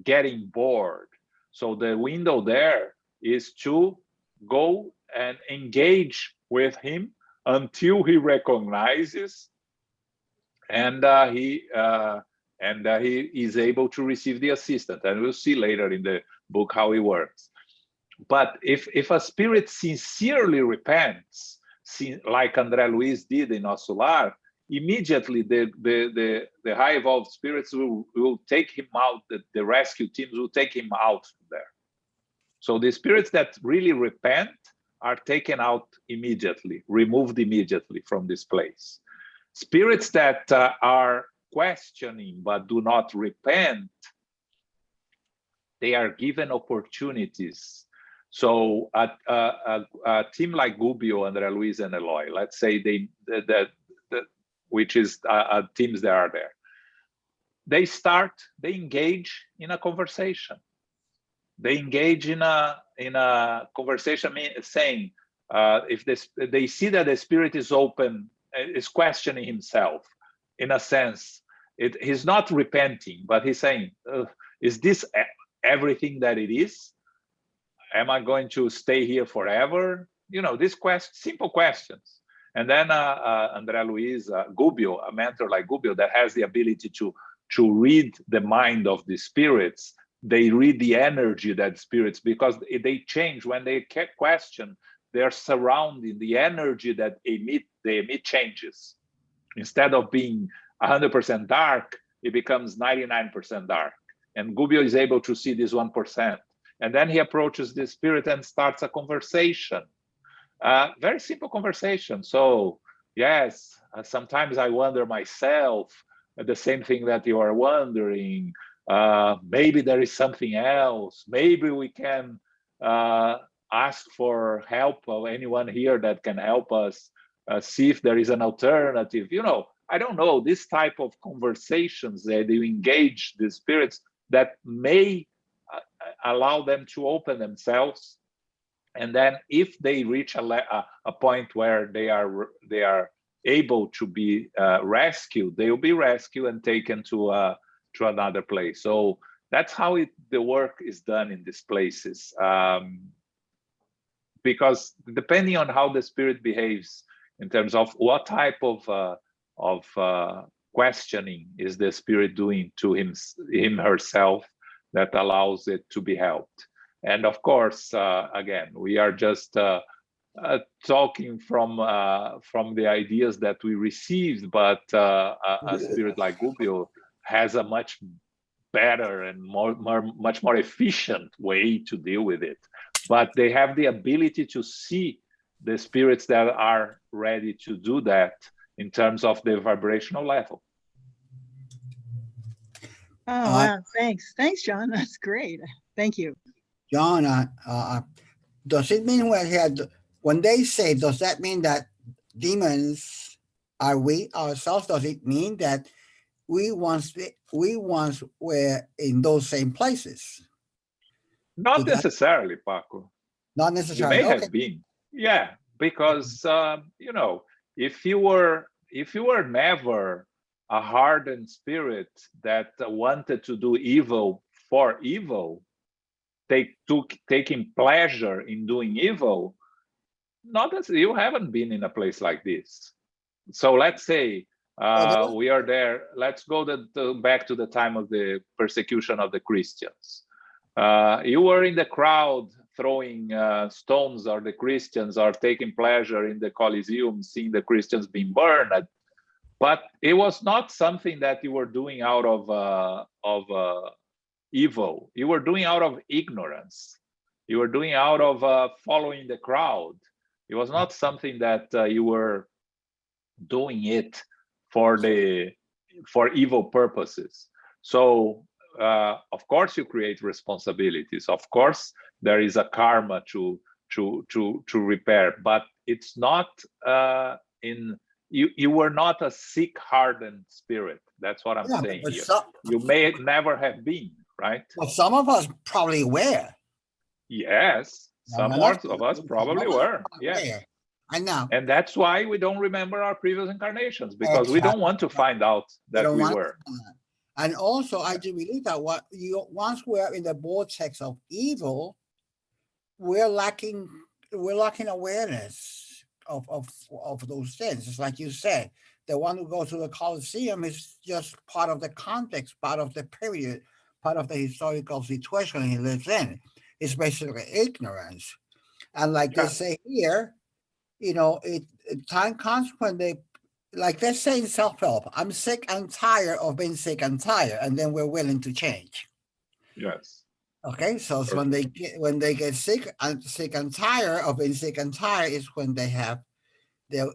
Speaker 1: getting bored. So the window there is to go and engage with him until he recognizes and he is able to receive the assistance. And we'll see later in the book how it works. But if a spirit sincerely repents, like Andre Luiz did in Ossular, immediately the high evolved spirits will take him out, the rescue teams will take him out from there. So the spirits that really repent are taken out immediately, removed immediately from this place. Spirits that are questioning but do not repent, they are given opportunities. So a team like Gubbio, Andre Luiz, and Eloy, let's say which is teams that are there, they engage in a conversation. They engage in a conversation, saying, if they see that the spirit is open, is questioning himself, in a sense, he's not repenting, but he's saying, is this everything that it is? Am I going to stay here forever? You know, these simple questions. And then Andre Luiz, Gubbio, a mentor like Gubbio that has the ability to read the mind of the spirits, they read the energy that spirits, because they change when they question, they're surrounding the energy that they emit changes. Instead of being 100% dark, it becomes 99% dark. And Gubbio is able to see this 1%. And then he approaches the spirit and starts a conversation. Very simple conversation. So, yes, sometimes I wonder myself, the same thing that you are wondering. Maybe there is something else. Maybe we can ask for help of anyone here that can help us see if there is an alternative. You know, I don't know, this type of conversations that you engage the spirits that may allow them to open themselves. And then if they reach a point where they are able to be rescued, they will be rescued and taken to another place. So that's how the work is done in these places. Because depending on how the spirit behaves in terms of what type of questioning is the spirit doing to him herself, that allows it to be helped. And of course, again, we are just talking from the ideas that we received, but a spirit like Gubbio has a much better and much more efficient way to deal with it. But they have the ability to see the spirits that are ready to do that in terms of the vibrational level.
Speaker 3: Oh, wow. Thanks, John. That's great. Thank you.
Speaker 4: John, does it mean when they say, does that mean that demons are we ourselves? Does it mean that we once were in those same places?
Speaker 1: Not necessarily, Paco.
Speaker 4: Not necessarily.
Speaker 1: You may have been, yeah, because you know, if you were never a hardened spirit that wanted to do evil for evil, taking pleasure in doing evil, you haven't been in a place like this. So let's say we are there. Let's go back to the time of the persecution of the Christians. You were in the crowd throwing stones, or the Christians are taking pleasure in the Colosseum, seeing the Christians being burned. But it was not something that you were doing out of evil. You were doing out of ignorance. You were doing out of following the crowd. It was not something that you were doing it for evil purposes. So of course you create responsibilities. Of course there is a karma to repair, but it's not you were not a sick, hardened spirit. That's what I'm saying here. You may never have been, right?
Speaker 4: Well, some of us probably were.
Speaker 1: Yes, some of us probably were. Yeah,
Speaker 4: I know.
Speaker 1: And that's why we don't remember our previous incarnations, because we don't want to find out that we were.
Speaker 4: And also, I do believe that once we're in the vortex of evil, we're lacking awareness of those things. It's like you said, the one who goes to the Colosseum is just part of the context, part of the period, part of the historical situation he lives in. It's basically ignorance. And like they say here, time comes when they, like let's say in self-help, I'm sick and tired of being sick and tired, and then we're willing to change.
Speaker 1: Yes.
Speaker 4: Okay, so it's when they get sick and tired of being sick and tired is when they have the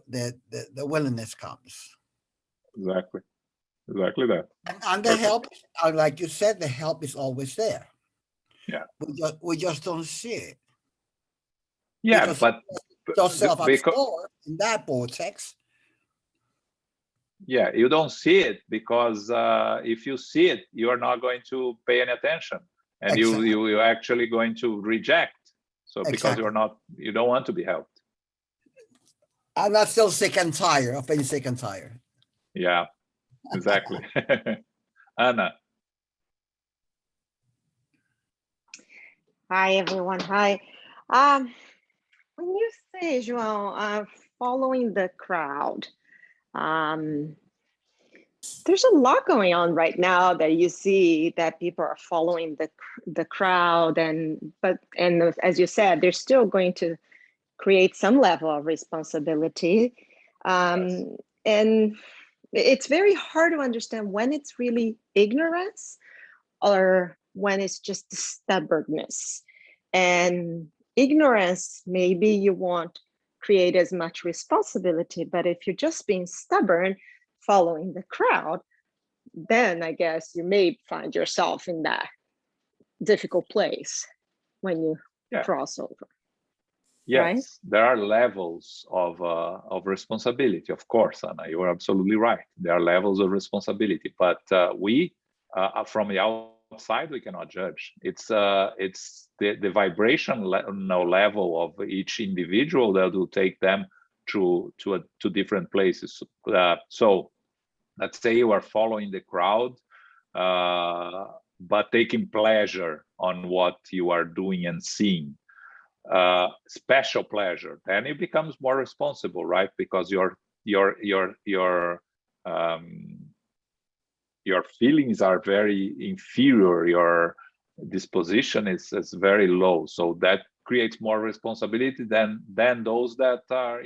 Speaker 4: willingness comes.
Speaker 1: Exactly that.
Speaker 4: And the help, like you said, the help is always there.
Speaker 1: Yeah.
Speaker 4: We just don't see it.
Speaker 1: Yeah,
Speaker 4: because
Speaker 1: but
Speaker 4: just
Speaker 1: because
Speaker 4: self-absorbed in that vortex.
Speaker 1: yeah, you don't see it because if you see it, you are not going to pay any attention, and
Speaker 4: Exactly.
Speaker 1: you're actually going to reject. So because
Speaker 4: Exactly.
Speaker 1: you don't want to be helped.
Speaker 4: I'm not still sick and tired of being sick and tired.
Speaker 1: Yeah, exactly. Anna.
Speaker 5: Hi, everyone. Hi. When you say, João, following the crowd, there's a lot going on right now that you see that people are following the crowd, and as you said, they're still going to create some level of responsibility,
Speaker 1: Yes.
Speaker 5: and it's very hard to understand when it's really ignorance or when it's just stubbornness. And ignorance, maybe you won't create as much responsibility, but if you're just being stubborn, following the crowd, then I guess you may find yourself in that difficult place when you cross over.
Speaker 1: Yes,
Speaker 5: right?
Speaker 1: There are levels of responsibility, of course, Anna. You are absolutely right. There are levels of responsibility, but we, from the outside, we cannot judge. It's the vibration level of each individual that will take them to different places. So, let's say you are following the crowd, but taking pleasure on what you are doing and seeing. Special pleasure, then it becomes more responsible, right? Because your feelings are very inferior, your disposition is very low, so that creates more responsibility than those that are,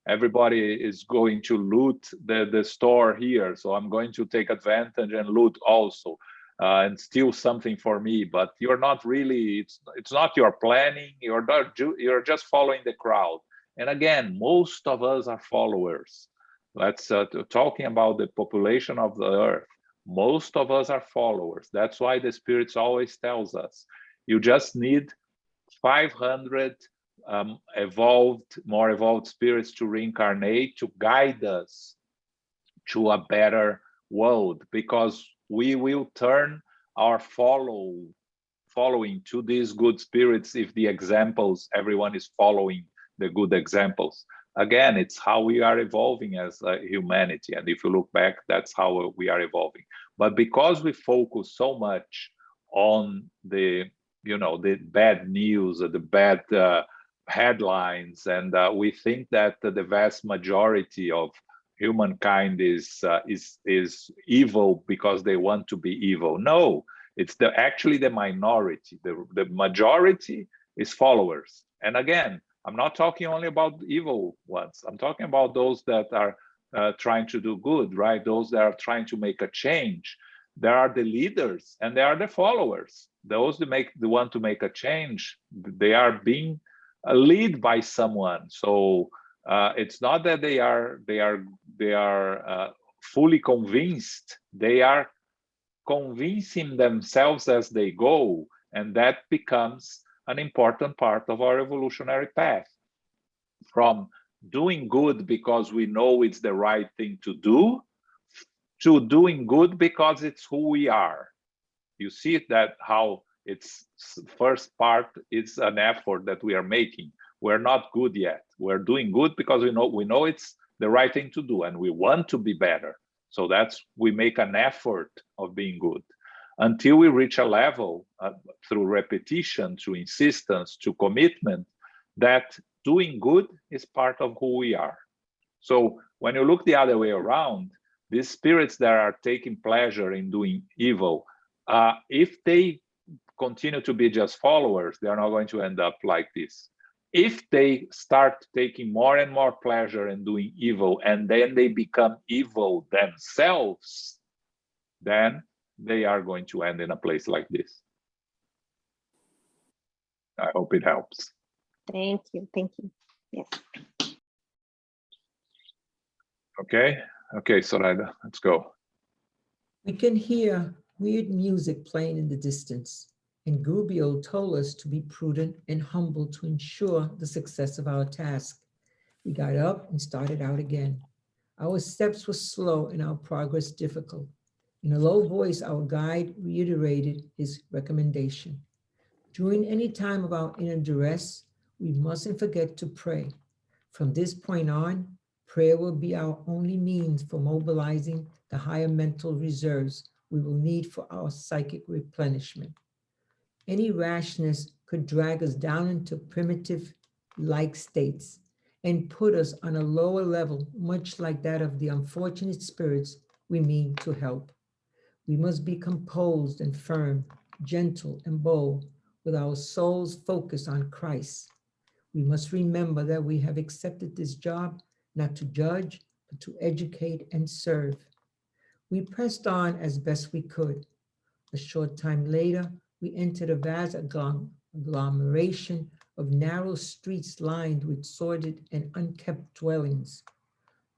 Speaker 1: everybody is going to loot the store here, so I'm going to take advantage and loot also. And steal something for me, but you're not really, it's not your planning, you're just following the crowd. And again, most of us are followers. Let's talking about the population of the earth, most of us are followers. That's why the spirits always tells us, you just need 500 more evolved spirits to reincarnate, to guide us to a better world, because we will turn our following to these good spirits if the examples, everyone is following the good examples. Again, it's how we are evolving as humanity. And if you look back, that's how we are evolving. But because we focus so much on the bad news, the bad headlines, and we think that the vast majority of humankind is evil because they want to be evil. No, it's actually the minority. The majority is followers. And again, I'm not talking only about evil ones. I'm talking about those that are trying to do good, right? Those that are trying to make a change. There are the leaders and there are the followers. Those that want to make a change, they are being led by someone. So it's not that they are fully convinced. They are convincing themselves as they go, and that becomes an important part of our evolutionary path. From doing good because we know it's the right thing to do, to doing good because it's who we are. You see that how its first part is an effort that we are making. We're not good yet. We're doing good because we know it's the right thing to do, and we want to be better. So we make an effort of being good until we reach a level through repetition, through insistence, to commitment, that doing good is part of who we are. So when you look the other way around, these spirits that are taking pleasure in doing evil, if they continue to be just followers, they're not going to end up like this. if they start taking more and more pleasure in doing evil, and then they become evil themselves, then they are going to end in a place like this. I hope it helps.
Speaker 5: Thank you. Thank you. Yes.
Speaker 1: Okay. Okay, Soraya, let's go.
Speaker 2: We can hear weird music playing in the distance, and Gubbio told us to be prudent and humble to ensure the success of our task. We got up and started out again. Our steps were slow and our progress difficult. In a low voice, our guide reiterated his recommendation. During any time of our inner duress, we mustn't forget to pray. From this point on, prayer will be our only means for mobilizing the higher mental reserves we will need for our psychic replenishment. Any rashness could drag us down into primitive-like states and put us on a lower level, much like that of the unfortunate spirits we mean to help. We must be composed and firm, gentle and bold, with our souls focused on Christ. We must remember that we have accepted this job not to judge, but to educate and serve. We pressed on as best we could. A short time later, we entered a vast agglomeration of narrow streets lined with sordid and unkept dwellings.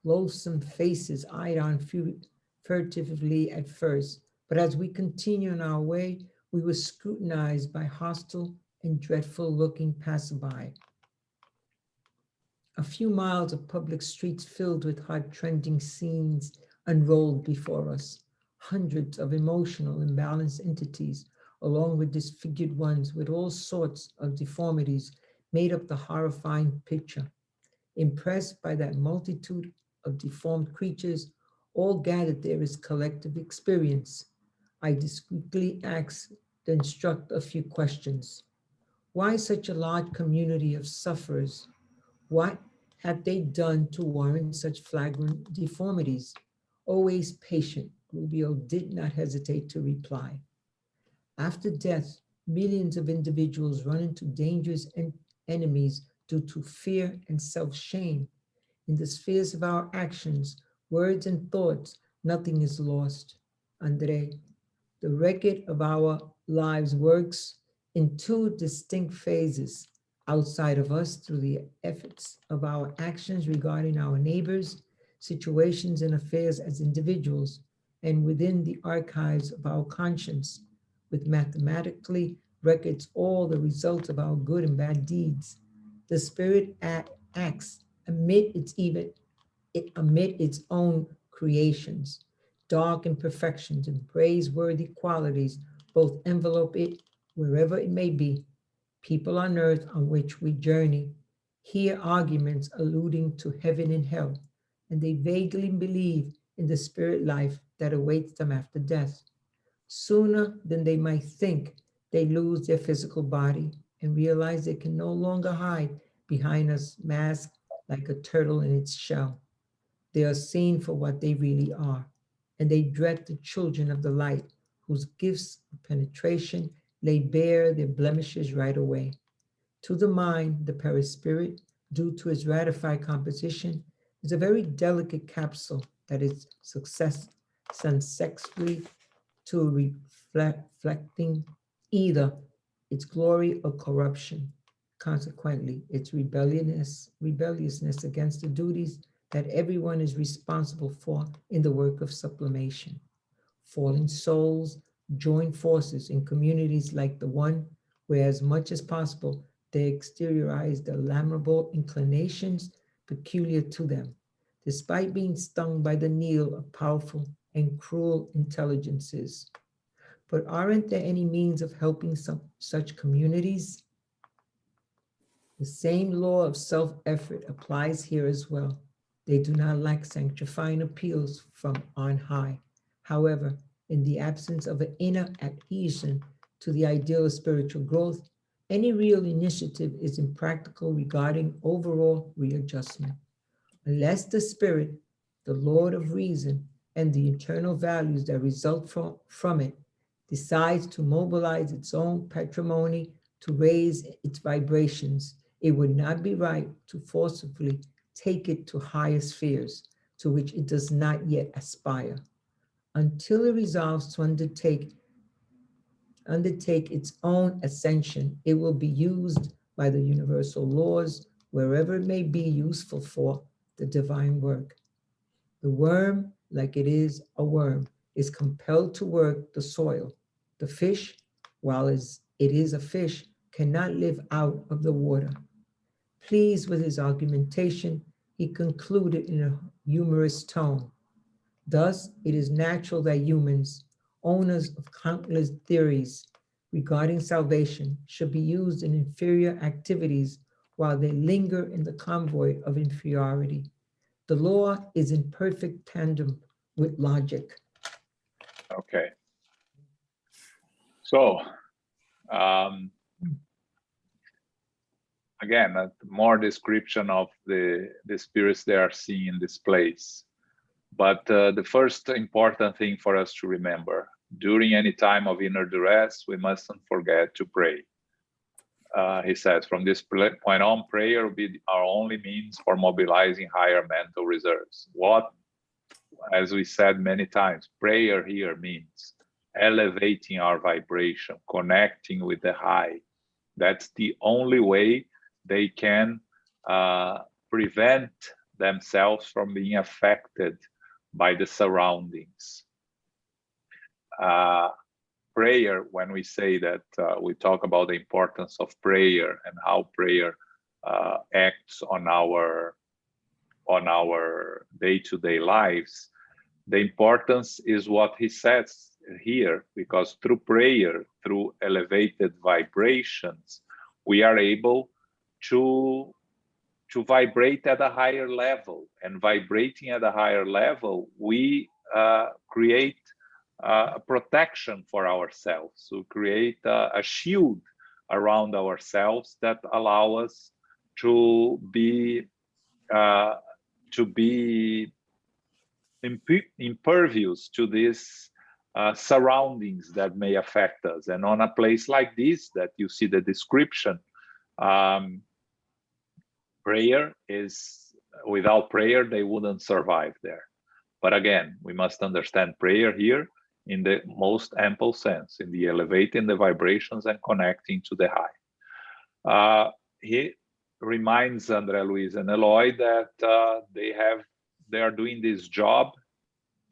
Speaker 2: Loathsome faces eyed on furtively at first, but as we continued on our way, we were scrutinized by hostile and dreadful-looking passerby. A few miles of public streets filled with hot trending scenes unrolled before us. Hundreds of emotional imbalanced entities, along with disfigured ones with all sorts of deformities, made up the horrifying picture. Impressed by that multitude of deformed creatures, all gathered there as collective experience, I discreetly asked the instructor a few questions. Why such a large community of sufferers? What had they done to warrant such flagrant deformities? Always patient, Rubio did not hesitate to reply. After death, millions of individuals run into dangerous enemies due to fear and self-shame. In the spheres of our actions, words and thoughts, nothing is lost. Andre, the record of our lives works in two distinct phases: outside of us through the efforts of our actions regarding our neighbors, situations and affairs as individuals, and within the archives of our conscience, with mathematically records all the results of our good and bad deeds. The spirit acts amid its own creations. Dark imperfections and praiseworthy qualities both envelope it wherever it may be. People on earth on which we journey hear arguments alluding to heaven and hell, and they vaguely believe in the spirit life that awaits them after death. Sooner than they might think, they lose their physical body and realize they can no longer hide behind a mask like a turtle in its shell. They are seen for what they really are, and they dread the children of the light, whose gifts of penetration lay bare their blemishes right away. To the mind, the perispirit, due to its ratified composition, is a very delicate capsule that is successfully to reflecting either its glory or corruption. Consequently, its rebelliousness against the duties that everyone is responsible for in the work of sublimation. Fallen souls join forces in communities like the one where, as much as possible, they exteriorize the lamentable inclinations peculiar to them, despite being stung by the needle of powerful and cruel intelligences. But aren't there any means of helping such communities? The same law of self-effort applies here as well. They do not lack sanctifying appeals from on high. However, in the absence of an inner adhesion to the ideal of spiritual growth, any real initiative is impractical regarding overall readjustment. Unless the spirit, the Lord of reason, and the internal values that result from it decides to mobilize its own patrimony to raise its vibrations It would not be right to forcibly take it to higher spheres to which it does not yet aspire. Until it resolves to undertake its own ascension, it will be used by the universal laws wherever it may be useful for the divine work. The worm, like it is a worm, is compelled to work the soil. The fish, while it is a fish, cannot live out of the water. Pleased with his argumentation, he concluded in a humorous tone. Thus, it is natural that humans, owners of countless theories regarding salvation, should be used in inferior activities while they linger in the convoy of inferiority. The law is in perfect tandem with logic.
Speaker 1: Okay. So, again, more description of the spirits they are seeing in this place. But the first important thing for us to remember, during any time of inner duress, we mustn't forget to pray. He says, from this point on, prayer will be our only means for mobilizing higher mental reserves. What, as we said many times, prayer here means elevating our vibration, connecting with the high. That's the only way they can prevent themselves from being affected by the surroundings. Prayer, when we say that, we talk about the importance of prayer and how prayer acts on our day-to-day lives. The importance is what he says here, because through prayer, through elevated vibrations, we are able to vibrate at a higher level, and vibrating at a higher level, we create a protection for ourselves. We create a shield around ourselves that allow us to be impervious to these surroundings that may affect us. And on a place like this, that you see the description, prayer is, without prayer, they wouldn't survive there. But again, we must understand prayer here in the most ample sense, in the elevating the vibrations and connecting to the high. He reminds Andre Luiz and Eloy that they are doing this job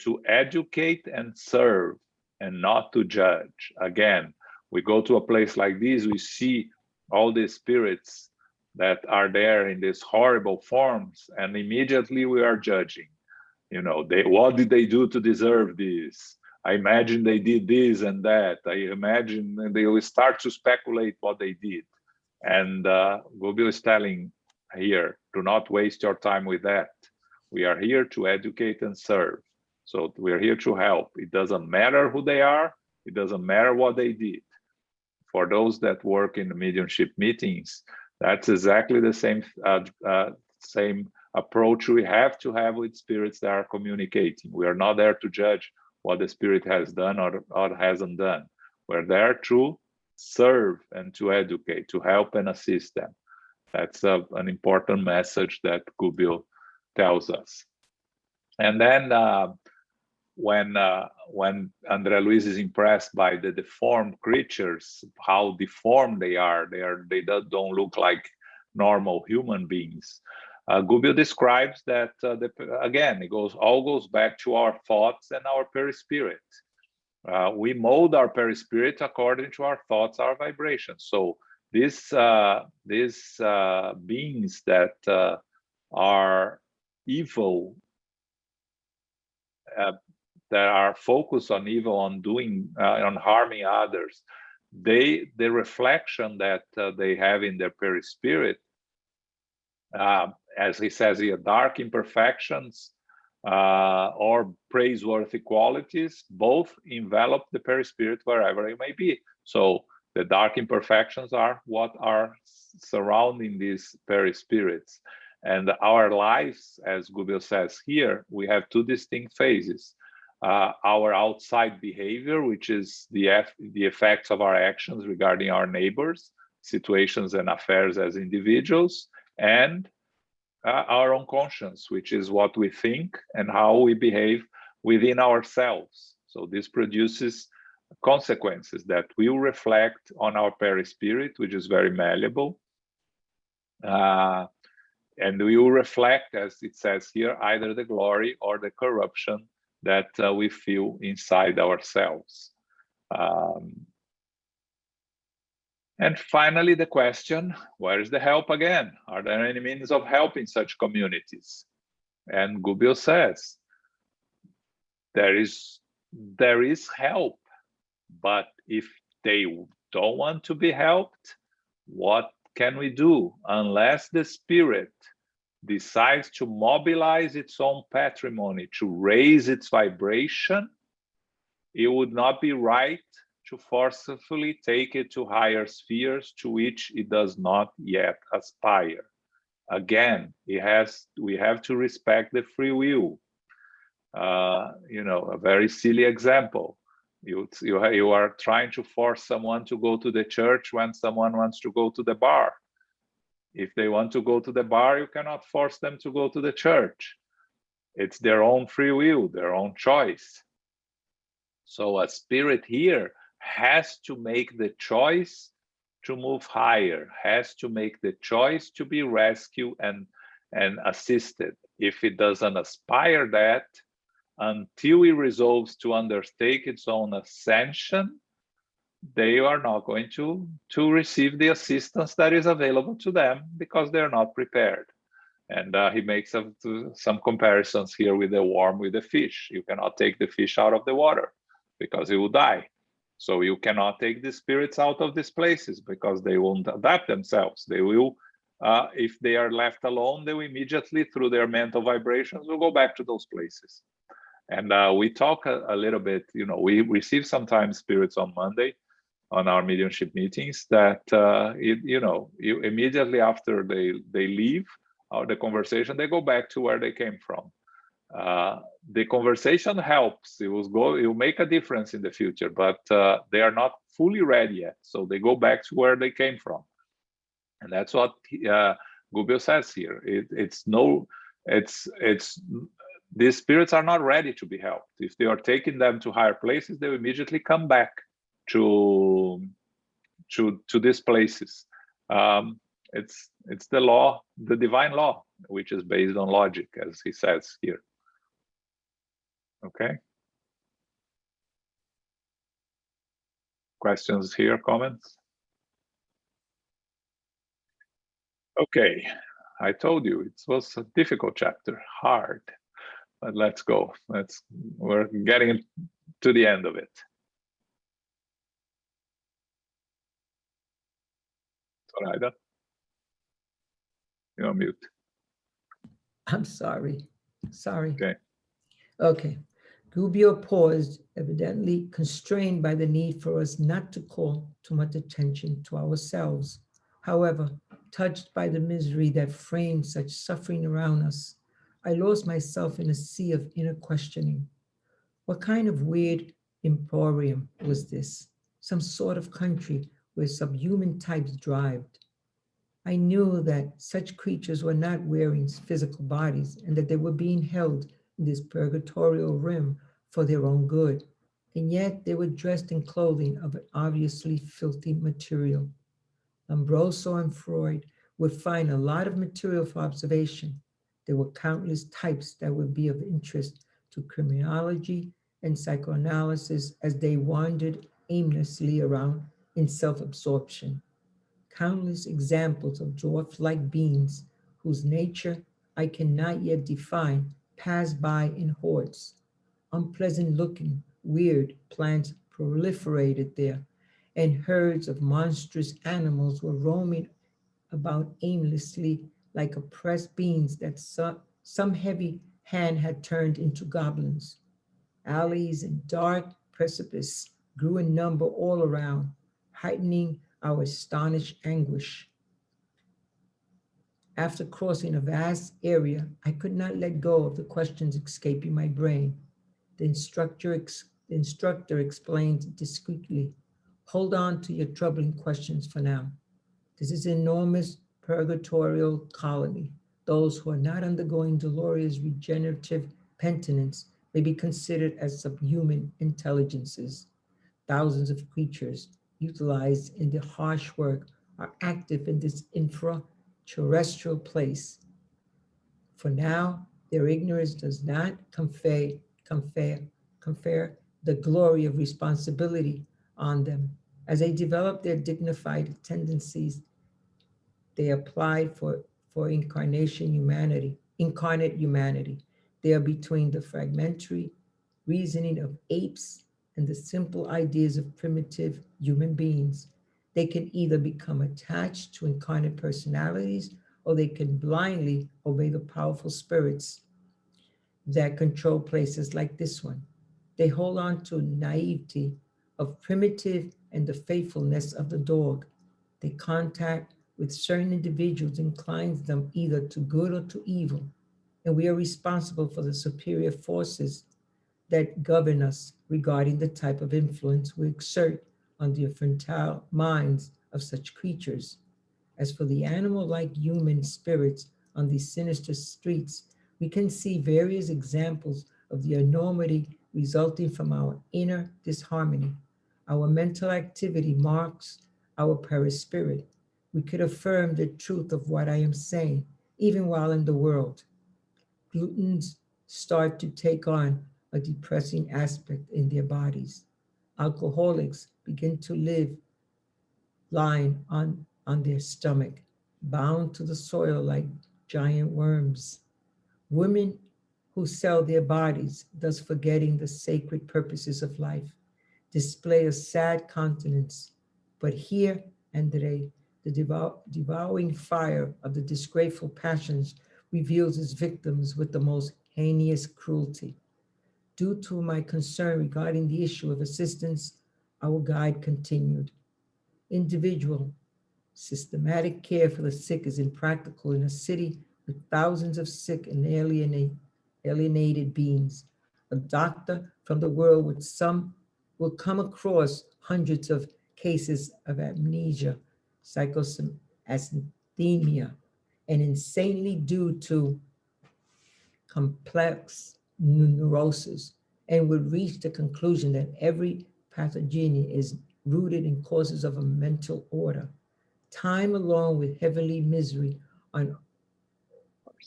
Speaker 1: to educate and serve and not to judge. Again, we go to a place like this, we see all these spirits that are there in these horrible forms, and immediately we are judging. You know, what did they do to deserve this? I imagine they did this and that. I imagine they will start to speculate what they did. And Gubil is telling here, do not waste your time with that. We are here to educate and serve. So we're here to help. It doesn't matter who they are. It doesn't matter what they did. For those that work in the mediumship meetings, that's exactly the same approach we have to have with spirits that are communicating. We are not there to judge what the spirit has done or hasn't done. We're there to serve and to educate, to help and assist them. That's an important message that Gubil tells us. And then when Andre Luiz is impressed by the deformed creatures, how deformed they are, they don't look like normal human beings. Gubil describes that again, it all goes back to our thoughts and our perispirit. We mold our perispirit according to our thoughts, our vibrations. So these beings that are evil, that are focused on evil, on doing, on harming others, the reflection that they have in their perispirit, as he says here, dark imperfections or praiseworthy qualities, both envelop the perispirit wherever it may be. So the dark imperfections are what are surrounding these perispirits. And our lives, as Gubil says here, we have two distinct phases. Our outside behavior, which is the effects of our actions regarding our neighbors, situations and affairs as individuals, and our own conscience, which is what we think and how we behave within ourselves. So this produces consequences that will reflect on our perispirit, which is very malleable. And we will reflect, as it says here, either the glory or the corruption that we feel inside ourselves. And finally, the question, where is the help again? Are there any means of helping such communities? And Gubbio says, there is help, but if they don't want to be helped, what can we do? Unless the spirit decides to mobilize its own patrimony to raise its vibration, it would not be right to forcefully take it to higher spheres to which it does not yet aspire. Again, we have to respect the free will. A very silly example. You are trying to force someone to go to the church when someone wants to go to the bar. If they want to go to the bar, you cannot force them to go to the church. It's their own free will, their own choice. So a spirit here has to make the choice to move higher, has to make the choice to be rescued and assisted. If it doesn't aspire that, until it resolves to undertake its own ascension, they are not going to receive the assistance that is available to them because they're not prepared. And he makes some comparisons here with the worm with the fish. You cannot take the fish out of the water because it will die. So you cannot take the spirits out of these places because they won't adapt themselves. They will, if they are left alone, they will immediately, through their mental vibrations, will go back to those places. And we talk a little bit, we receive sometimes spirits on Monday on our mediumship meetings that, you immediately after they leave the conversation, they go back to where they came from. The conversation helps. It will make a difference in the future, but they are not fully ready yet. So they go back to where they came from. And that's what Gubbio says here. These spirits are not ready to be helped. If they are taking them to higher places, they will immediately come back to these places. It's the law, the divine law, which is based on logic, as he says here. Okay. Questions here, comments? Okay, I told you it was a difficult chapter, hard, but let's go. We're getting to the end of it. Zoraida, you're on mute.
Speaker 2: I'm sorry.
Speaker 1: Okay.
Speaker 2: Okay. Gubbio paused, evidently constrained by the need for us not to call too much attention to ourselves. However, touched by the misery that framed such suffering around us, I lost myself in a sea of inner questioning. What kind of weird emporium was this? Some sort of country where subhuman types thrived. I knew that such creatures were not wearing physical bodies and that they were being held in this purgatorial rim for their own good. And yet they were dressed in clothing of an obviously filthy material. Lombroso and Freud would find a lot of material for observation. There were countless types that would be of interest to criminology and psychoanalysis as they wandered aimlessly around in self-absorption. Countless examples of dwarf-like beings whose nature I cannot yet define pass by in hordes. Unpleasant-looking, weird plants proliferated there, and herds of monstrous animals were roaming about aimlessly like oppressed beings that some heavy hand had turned into goblins. Alleys and dark precipices grew in number all around, heightening our astonished anguish. After crossing a vast area, I could not let go of the questions escaping my brain. The instructor explained discreetly, "Hold on to your troubling questions for now. This is enormous purgatorial colony. Those who are not undergoing dolorous regenerative penitence may be considered as subhuman intelligences. Thousands of creatures utilized in the harsh work are active in this infra-terrestrial place. For now, their ignorance does not confer the glory of responsibility on them. As they develop their dignified tendencies, they apply for incarnate humanity. They are between the fragmentary reasoning of apes and the simple ideas of primitive human beings. They can either become attached to incarnate personalities or they can blindly obey the powerful spirits that control places like this one. They hold on to naivety of primitive and the faithfulness of the dog. They contact with certain individuals inclines them either to good or to evil. And we are responsible for the superior forces that govern us regarding the type of influence we exert on the infantile minds of such creatures. As for the animal-like human spirits on these sinister streets, we can see various examples of the enormity resulting from our inner disharmony. Our mental activity marks our perispirit. We could affirm the truth of what I am saying, even while in the world. Gluttons start to take on a depressing aspect in their bodies. Alcoholics begin to live lying on their stomach, bound to the soil like giant worms. Women who sell their bodies, thus forgetting the sacred purposes of life, display a sad countenance. But here, Andre, the devouring fire of the disgraceful passions reveals its victims with the most heinous cruelty. Due to my concern regarding the issue of assistance, our guide continued. Individual, systematic care for the sick is impractical in a city with thousands of sick and alienated beings. A doctor from the world will come across hundreds of cases of amnesia, psychosthemia, and insanely due to complex neurosis, and would reach the conclusion that every pathogeny is rooted in causes of a mental order. Time along with heavenly misery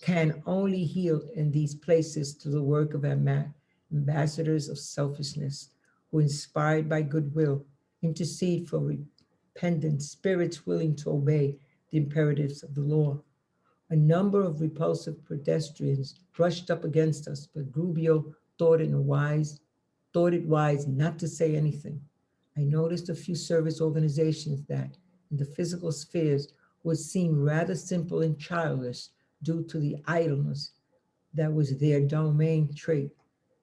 Speaker 2: can only heal in these places through the work of ambassadors of selfishness who, inspired by goodwill, intercede for repentant spirits willing to obey the imperatives of the law. A number of repulsive pedestrians brushed up against us, but Rubio thought it wise not to say anything. I noticed a few service organizations that, in the physical spheres, would seem rather simple and childish due to the idleness that was their domain trait.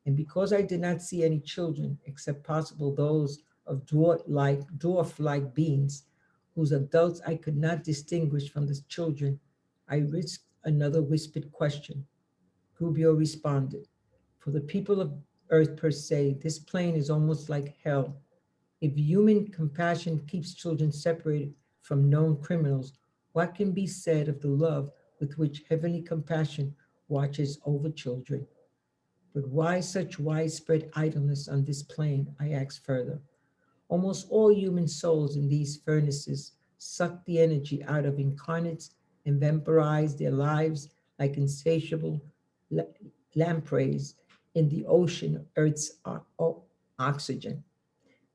Speaker 2: And because I did not see any children, except possible those of dwarf-like beings, whose adults I could not distinguish from the children, I risked another whispered question. Rubio responded, for the people of Earth per se, this plane is almost like hell. If human compassion keeps children separated from known criminals, what can be said of the love with which heavenly compassion watches over children? But why such widespread idleness on this plane? I asked further. Almost all human souls in these furnaces suck the energy out of incarnates and vaporize their lives like insatiable lampreys in the ocean of Earth's oxygen.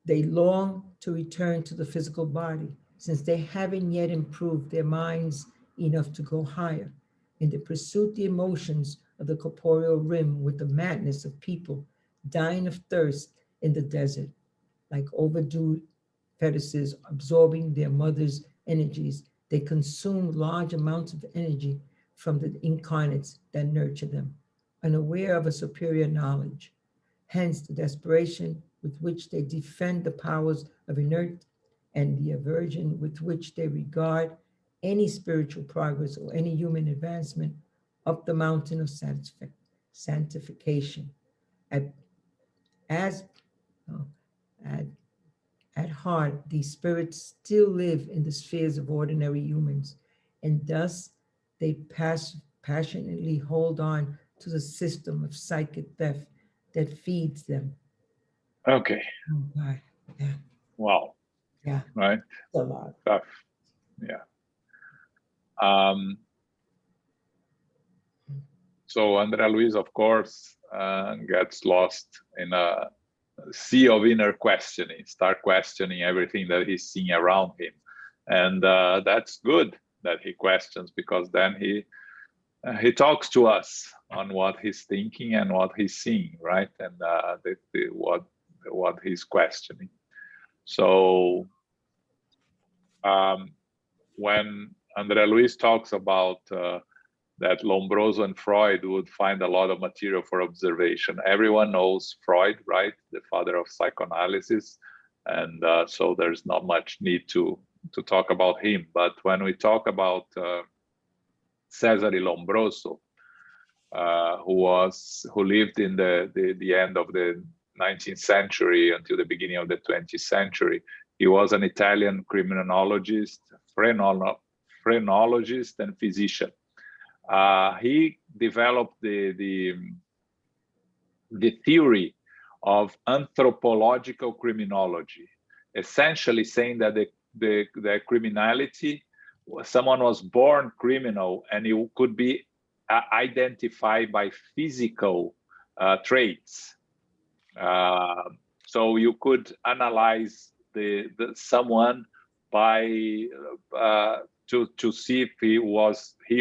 Speaker 2: They long to return to the physical body since they haven't yet improved their minds enough to go higher. In the pursuit, the emotions of the corporeal rim with the madness of people dying of thirst in the desert, like overdue fetuses absorbing their mother's energies. They consume large amounts of energy from the incarnates that nurture them, unaware of a superior knowledge. Hence, the desperation with which they defend the powers of inert and the aversion with which they regard any spiritual progress or any human advancement up the mountain of sanctification. As At heart, these spirits still live in the spheres of ordinary humans, and thus they passionately hold on to the system of psychic theft that feeds them.
Speaker 1: Okay.
Speaker 2: Oh, God. Yeah,
Speaker 1: Wow.
Speaker 2: yeah,
Speaker 1: Right.
Speaker 2: it's a lot.
Speaker 1: Tough. Yeah. Um, so Andre Luiz, of course, gets lost in a sea of inner questioning, start questioning everything that he's seeing around him. And that's good that he questions, because then he talks to us on what he's thinking and what he's seeing, right? And what he's questioning. So when Andre Luiz talks about that Lombroso and Freud would find a lot of material for observation. Everyone knows Freud, right? The father of psychoanalysis. And so there's not much need to talk about him. But when we talk about Cesare Lombroso, who lived in the end of the 19th century until the beginning of the 20th century, he was an Italian criminologist, phrenologist, and physician. He developed the theory of anthropological criminology, essentially saying that the criminality, someone was born criminal and you could be identified by physical traits. So you could analyze someone by to see if he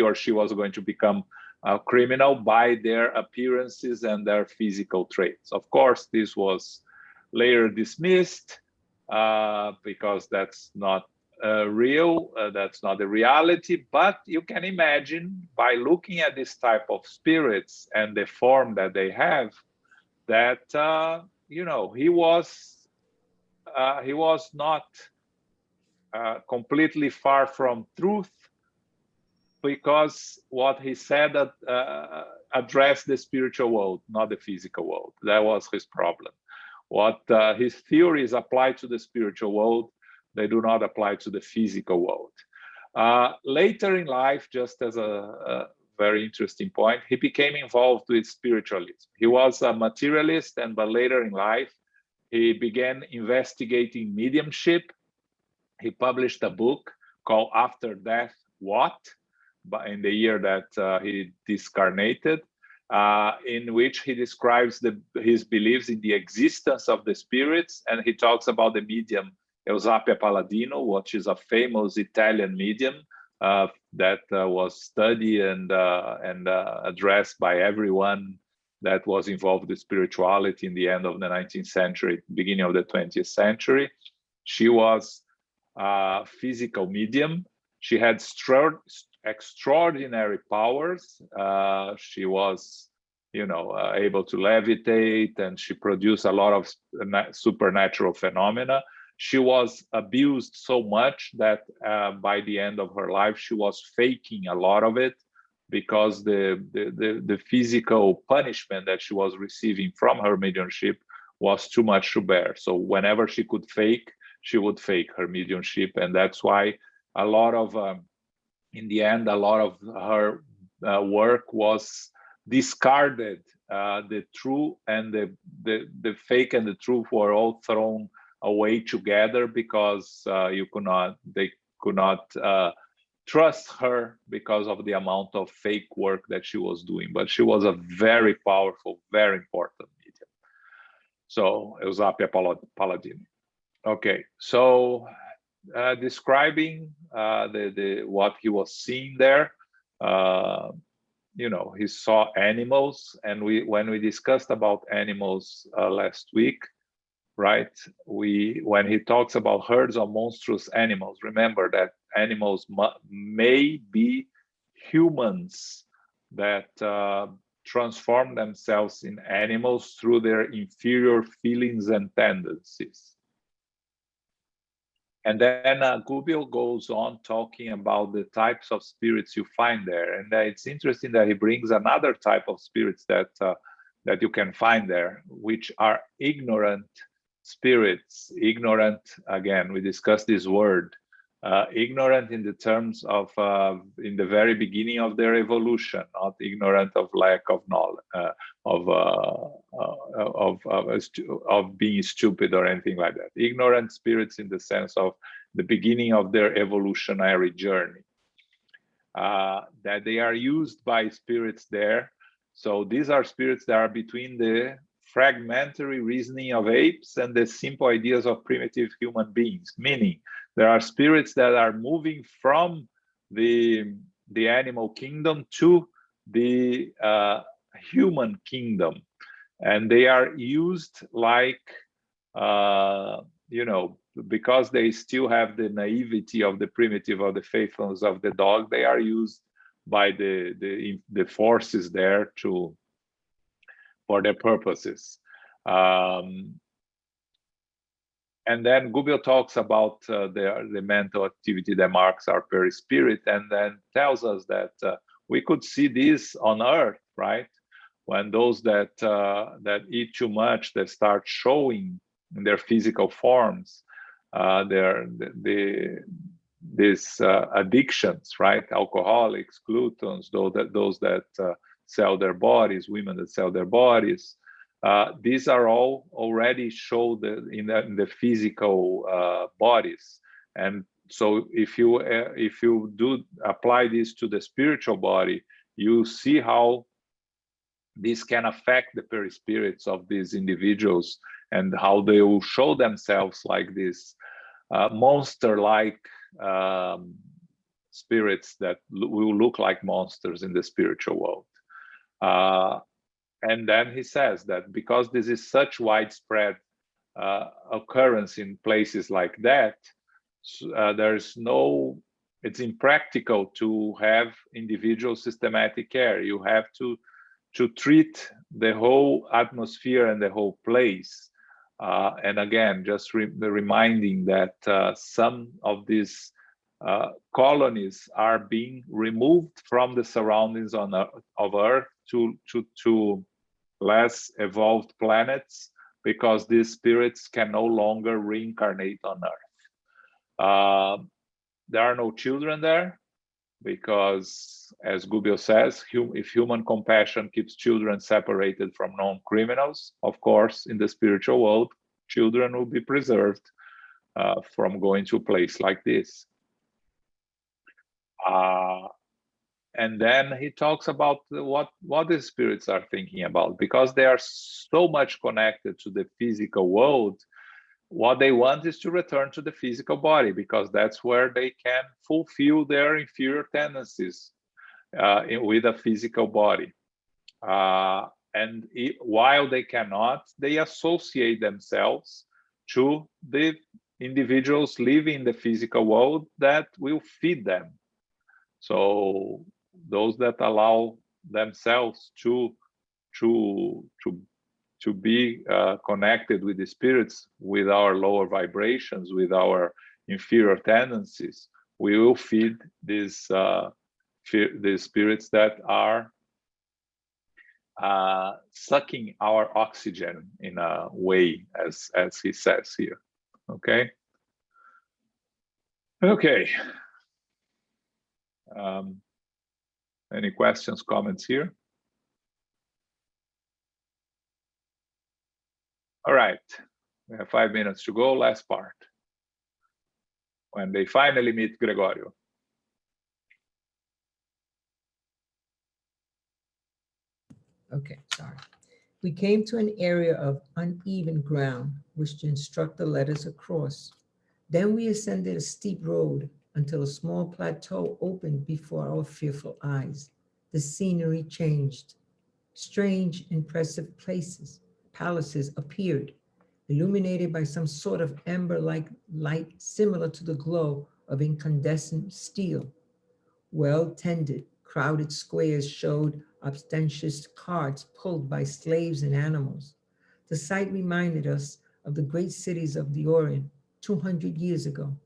Speaker 1: or she was going to become a criminal by their appearances and their physical traits. Of course, this was later dismissed because that's not real, that's not the reality. But you can imagine, by looking at this type of spirits and the form that they have, that he was not completely far from truth, because what he said addressed the spiritual world, not the physical world. That was his problem. What his theories apply to the spiritual world, they do not apply to the physical world. Later in life, just as a very interesting point, he became involved with spiritualism. He was a materialist, but later in life, he began investigating mediumship. He published a book called After Death, What? But in the year that he discarnated, in which he describes his beliefs in the existence of the spirits, and he talks about the medium Eusapia Palladino, which is a famous Italian medium that was studied and addressed by everyone that was involved with spirituality in the end of the 19th century, beginning of the 20th century. She was a physical medium. She had extraordinary powers. She was, able to levitate, and she produced a lot of supernatural phenomena. She was abused so much that by the end of her life, she was faking a lot of it, because the physical punishment that she was receiving from her mediumship was too much to bear. So whenever she could fake, she would fake her mediumship, and that's why a lot of in the end, a lot of her work was discarded. The true and the fake and the truth were all thrown away together, because they could not trust her because of the amount of fake work that she was doing. But she was a very powerful, very important medium. So Eusapia Palladino. Okay, so describing what he was seeing there, he saw animals, and when we discussed about animals last week, right? When he talks about herds of monstrous animals, remember that animals may be humans that transform themselves in animals through their inferior feelings and tendencies. And then Gubbio goes on talking about the types of spirits you find there. And it's interesting that he brings another type of spirits that you can find there, which are ignorant spirits, ignorant, again, we discussed this word, ignorant in the terms of, in the very beginning of their evolution, not ignorant of lack of knowledge, of being stupid or anything like that. Ignorant spirits in the sense of the beginning of their evolutionary journey. That they are used by spirits there. So these are spirits that are between the fragmentary reasoning of apes and the simple ideas of primitive human beings, meaning there are spirits that are moving from the animal kingdom to the human kingdom, and they are used like, you know, because they still have the naivety of the primitive, or the faithfulness of the dog, they are used by the forces there for their purposes. And then Gubbio talks about the mental activity that marks our perispirit, and then tells us that we could see this on Earth, right? When those that eat too much, they start showing in their physical forms, these addictions, right? Alcoholics, gluttons, those that sell their bodies, women that sell their bodies. These are all already showed in the physical bodies, and so if you do apply this to the spiritual body, you see how this can affect the perispirits of these individuals, and how they will show themselves like this monster-like spirits that will look like monsters in the spiritual world. And then he says that because this is such widespread occurrence in places like that, it's impractical to have individual systematic care. You have to treat the whole atmosphere and the whole place. And again, just reminding that some of these colonies are being removed from the surroundings of Earth to less evolved planets, because these spirits can no longer reincarnate on Earth. There are no children there, because, as Gubbio says, if human compassion keeps children separated from known criminals, of course, in the spiritual world, children will be preserved from going to a place like this. And then he talks about what the spirits are thinking about, because they are so much connected to the physical world. What they want is to return to the physical body, because that's where they can fulfill their inferior tendencies with a physical body. And while they cannot, they associate themselves to the individuals living in the physical world that will feed them. So those that allow themselves to be connected with the spirits, with our lower vibrations, with our inferior tendencies, we will feed these spirits that are sucking our oxygen in a way, as he says here. Okay. Any questions, comments here? All right, we have 5 minutes to go, last part. When they finally meet Gregorio.
Speaker 2: Okay, sorry. We came to an area of uneven ground, which the instructor led us across. Then we ascended a steep road until a small plateau opened before our fearful eyes. The scenery changed. Strange, impressive palaces appeared, illuminated by some sort of amber-like light similar to the glow of incandescent steel. Well-tended, crowded squares showed ostentatious carts pulled by slaves and animals. The sight reminded us of the great cities of the Orient 200 years ago.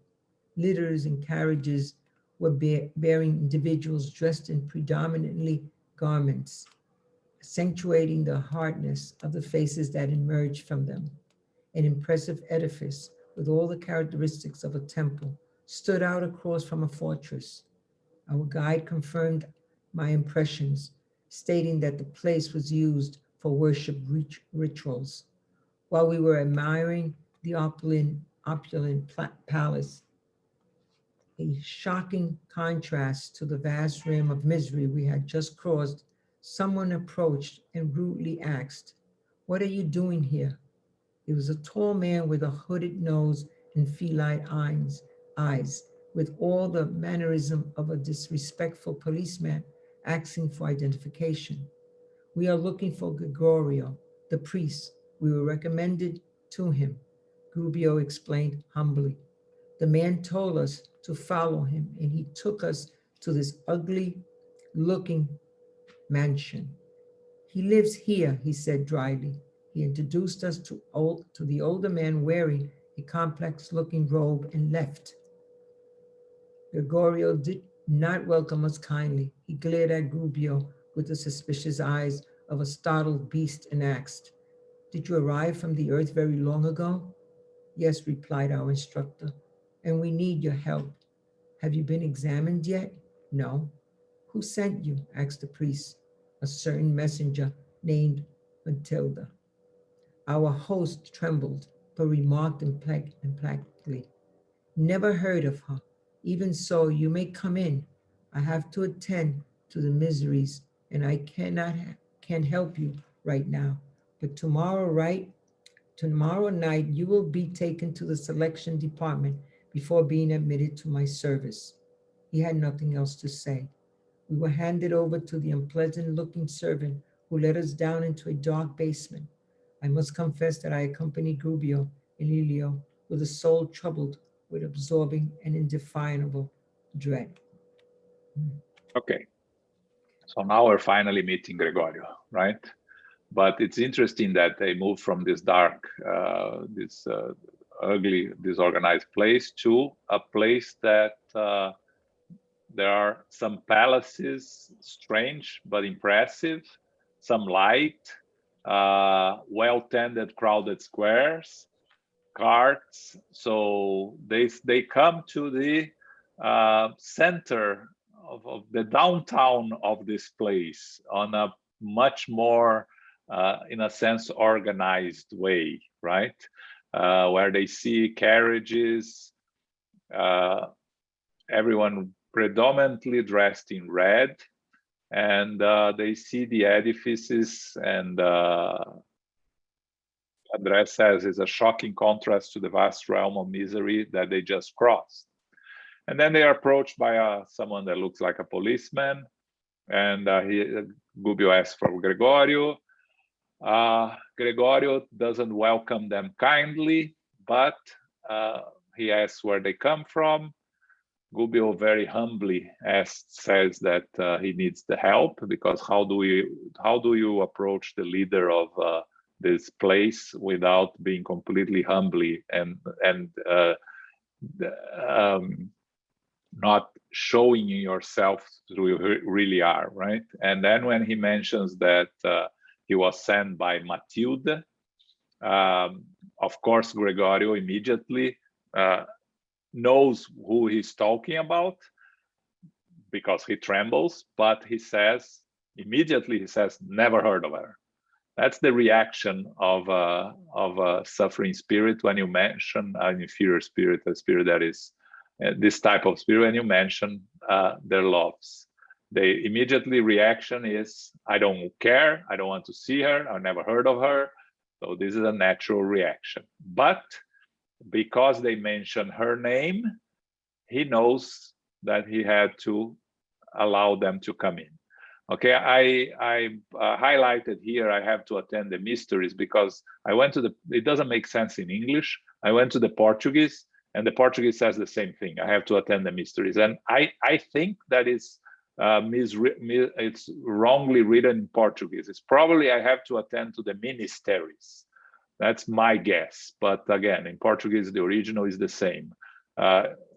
Speaker 2: Litters and carriages were bearing individuals dressed in predominantly garments, accentuating the hardness of the faces that emerged from them. An impressive edifice with all the characteristics of a temple stood out across from a fortress. Our guide confirmed my impressions, stating that the place was used for worship rituals. While we were admiring the opulent palace, a shocking contrast to the vast rim of misery we had just crossed, someone approached and rudely asked, "What are you doing here?" It was a tall man with a hooded nose and feline eyes, with all the mannerism of a disrespectful policeman asking for identification. "We are looking for Gregorio, the priest. We were recommended to him," Gubbio explained humbly. The man told us to follow him, and he took us to this ugly-looking mansion. "He lives here," he said dryly. He introduced us to the older man wearing a complex-looking robe and left. Gregorio did not welcome us kindly. He glared at Gubbio with the suspicious eyes of a startled beast and asked, "Did you arrive from the earth very long ago?" "Yes," replied our instructor, "and we need your help." "Have you been examined yet?" "No." "Who sent you?" asked the priest. "A certain messenger named Matilda." Our host trembled, but remarked implacably, "Never heard of her. Even so, you may come in. I have to attend to the miseries, and I can't help you right now. But tomorrow night, you will be taken to the selection department before being admitted to my service." He had nothing else to say. We were handed over to the unpleasant-looking servant who led us down into a dark basement. I must confess that I accompanied Gubbio and Lelio with a soul troubled with absorbing and indefinable dread.
Speaker 1: Okay, so now we're finally meeting Gregorio, right? But it's interesting that they moved from this dark, this ugly, disorganized place to a place that there are some palaces, strange but impressive, some light, well-tended, crowded squares, carts. So they come to the center of the downtown of this place on a much more, in a sense, organized way, right? Where they see carriages, everyone predominantly dressed in red, and they see the edifices, and André says is a shocking contrast to the vast realm of misery that they just crossed. And then they are approached by someone that looks like a policeman, and Gubbio asks for Gregorio. Gregorio doesn't welcome them kindly, but he asks where they come from. Gubbio very humbly says that he needs the help, because how do you approach the leader of this place without being completely humbly and not showing yourself who you really are, right? And then when he mentions that he was sent by Matilda, of course Gregorio immediately knows who he's talking about, because he trembles, but he says, never heard of her. That's the reaction of a suffering spirit when you mention an inferior spirit, a spirit that is this type of spirit, when you mention their loves. The immediately reaction is, I don't care, I don't want to see her, I've never heard of her. So this is a natural reaction. But because they mention her name, he knows that he had to allow them to come in. Okay, I highlighted here, I have to attend the mysteries, because I went to it doesn't make sense in English. I went to the Portuguese, and the Portuguese says the same thing. I have to attend the mysteries. And I think that is it's wrongly written in Portuguese. It's probably I have to attend to the ministeries. That's my guess. But again, in Portuguese, the original is the same.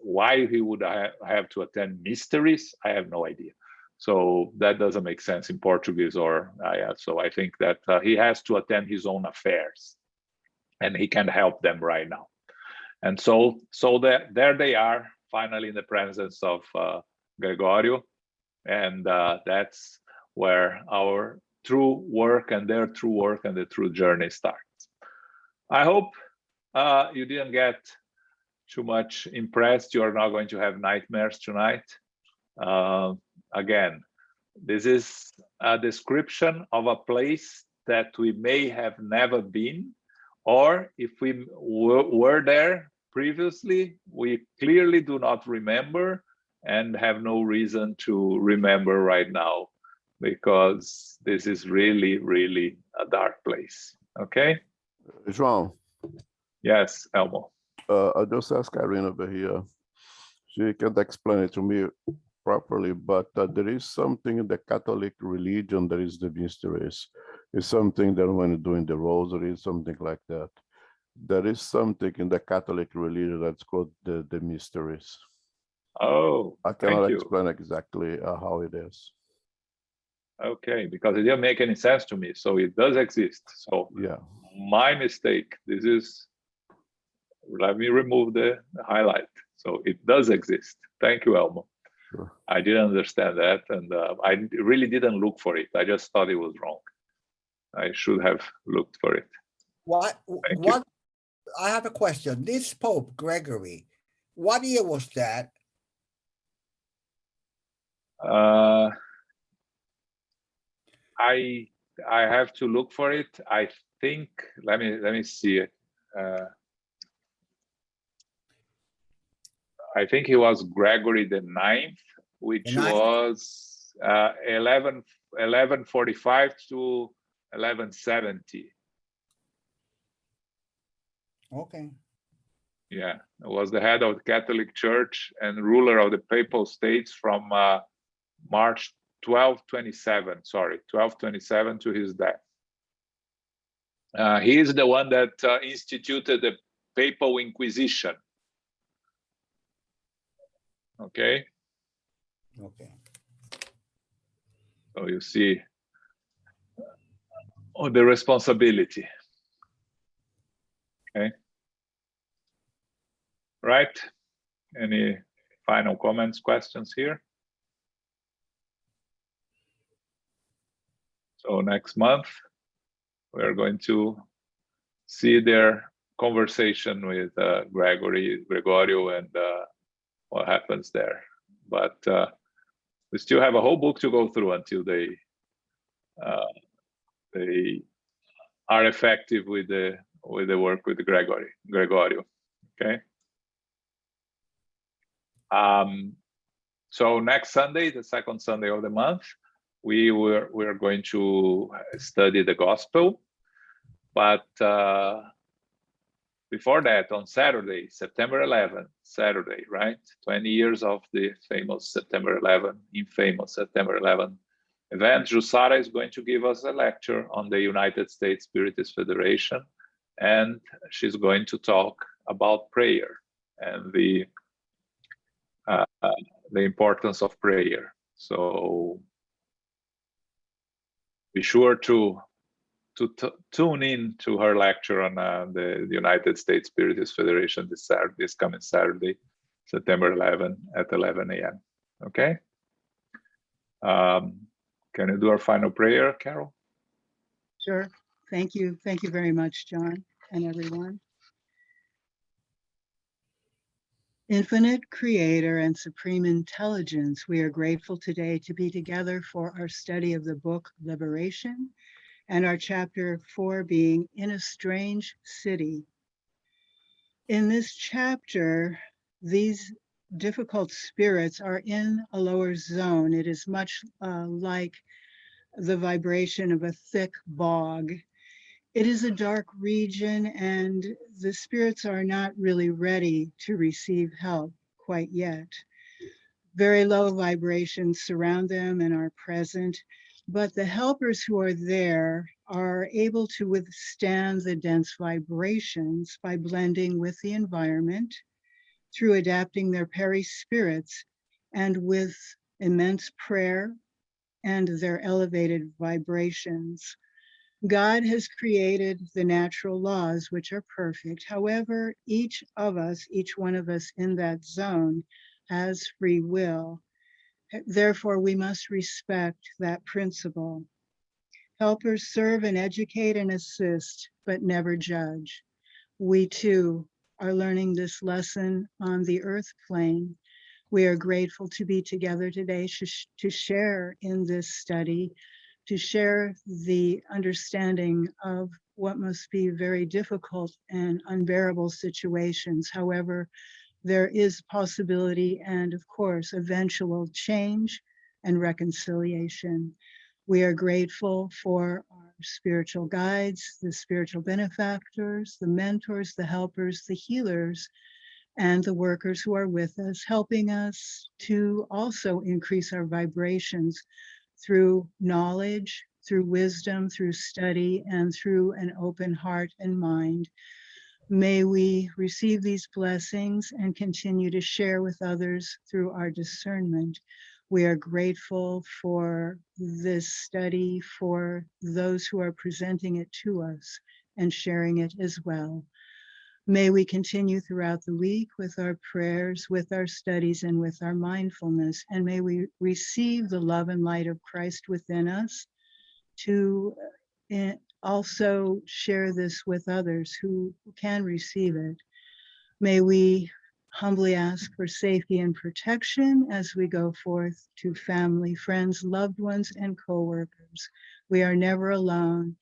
Speaker 1: Why he would have to attend mysteries, I have no idea. So that doesn't make sense in Portuguese, so I think that he has to attend his own affairs. and he can help them right now. And so there they are, finally in the presence of Gregorio, and that's where our true work and their true work and the true journey starts. I hope you didn't get too much impressed. You're not going to have nightmares tonight. Again, this is a description of a place that we may have never been, or if we were there previously, we clearly do not remember and have no reason to remember right now, because this is really, really a dark place. Okay?
Speaker 6: João.
Speaker 1: Yes, Elmo.
Speaker 6: I just asked Irene over here. She can't explain it to me properly, but there is something in the Catholic religion that is the mysteries. It's something that when you're doing the rosary, something like that. There is something in the Catholic religion that's called the mysteries.
Speaker 1: Oh,
Speaker 6: I cannot explain exactly how it is.
Speaker 1: Okay, because it didn't make any sense to me. So it does exist. So
Speaker 6: yeah,
Speaker 1: my mistake. This is, let me remove the highlight. So it does exist. Thank you, Elmo.
Speaker 6: Sure.
Speaker 1: I didn't understand that, and I really didn't look for it. I just thought it was wrong. I should have looked for it.
Speaker 4: What? I have a question. This Pope Gregory, what year was that?
Speaker 1: I have to look for it. I think, let me see it. I think he was Gregory the 9th, which was 1145 to 1170.
Speaker 4: Okay.
Speaker 1: Yeah, it was the head of the Catholic Church and ruler of the Papal States from March 1227 to his death. He is the one that instituted the Papal Inquisition. Okay.
Speaker 4: Okay.
Speaker 1: So you see the responsibility. Okay. Right. Any final comments, questions here? So next month, we're going to see their conversation with Gregorio and what happens there. But we still have a whole book to go through until they are effective with the work with Gregorio. Okay. So next Sunday, the second Sunday of the month, we're going to study the gospel, but before that, on Saturday, September 11th, Saturday, right? 20 years of the infamous September 11th event. Jussara is going to give us a lecture on the United States Spiritist Federation, and she's going to talk about prayer and the importance of prayer. So be sure to tune in to her lecture on the United States Spiritist Federation this coming Saturday, September 11 at 11 a.m. Okay. Can you do our final prayer, Carol?
Speaker 3: Sure. Thank you. Thank you very much, John, and everyone. Infinite Creator and Supreme Intelligence, we are grateful today to be together for our study of the book Liberation, and our chapter 4 being In a Strange City. In this chapter, these difficult spirits are in a lower zone. It is much like the vibration of a thick bog. It is a dark region, and the spirits are not really ready to receive help quite yet. Very low vibrations surround them and are present, but the helpers who are there are able to withstand the dense vibrations by blending with the environment, through adapting their peri-spirits, and with immense prayer and their elevated vibrations. God has created the natural laws, which are perfect. However, each one of us in that zone has free will. Therefore, we must respect that principle. Helpers serve and educate and assist, but never judge. We too are learning this lesson on the earth plane. We are grateful to be together today to share in this study, to share the understanding of what must be very difficult and unbearable situations. However, there is possibility and, of course, eventual change and reconciliation. We are grateful for our spiritual guides, the spiritual benefactors, the mentors, the helpers, the healers, and the workers who are with us, helping us to also increase our vibrations through knowledge, through wisdom, through study, and through an open heart and mind. May we receive these blessings and continue to share with others through our discernment. We are grateful for this study, for those who are presenting it to us and sharing it as well. May we continue throughout the week with our prayers, with our studies, and with our mindfulness. And may we receive the love and light of Christ within us to also share this with others who can receive it. May we humbly ask for safety and protection as we go forth to family, friends, loved ones, and co-workers. We are never alone.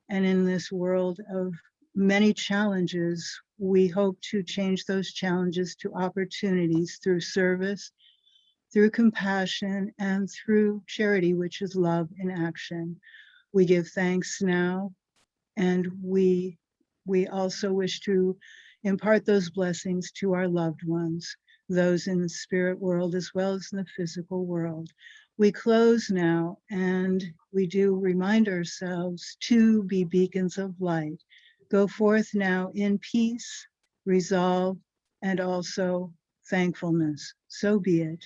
Speaker 3: And in this world of many challenges, we hope to change those challenges to opportunities through service, through compassion, and through charity, which is love in action. We give thanks now, and we also wish to impart those blessings to our loved ones, those in the spirit world as well as in the physical world. We close now, and we do remind ourselves to be beacons of light. Go forth now in peace, resolve, and also thankfulness. So be it.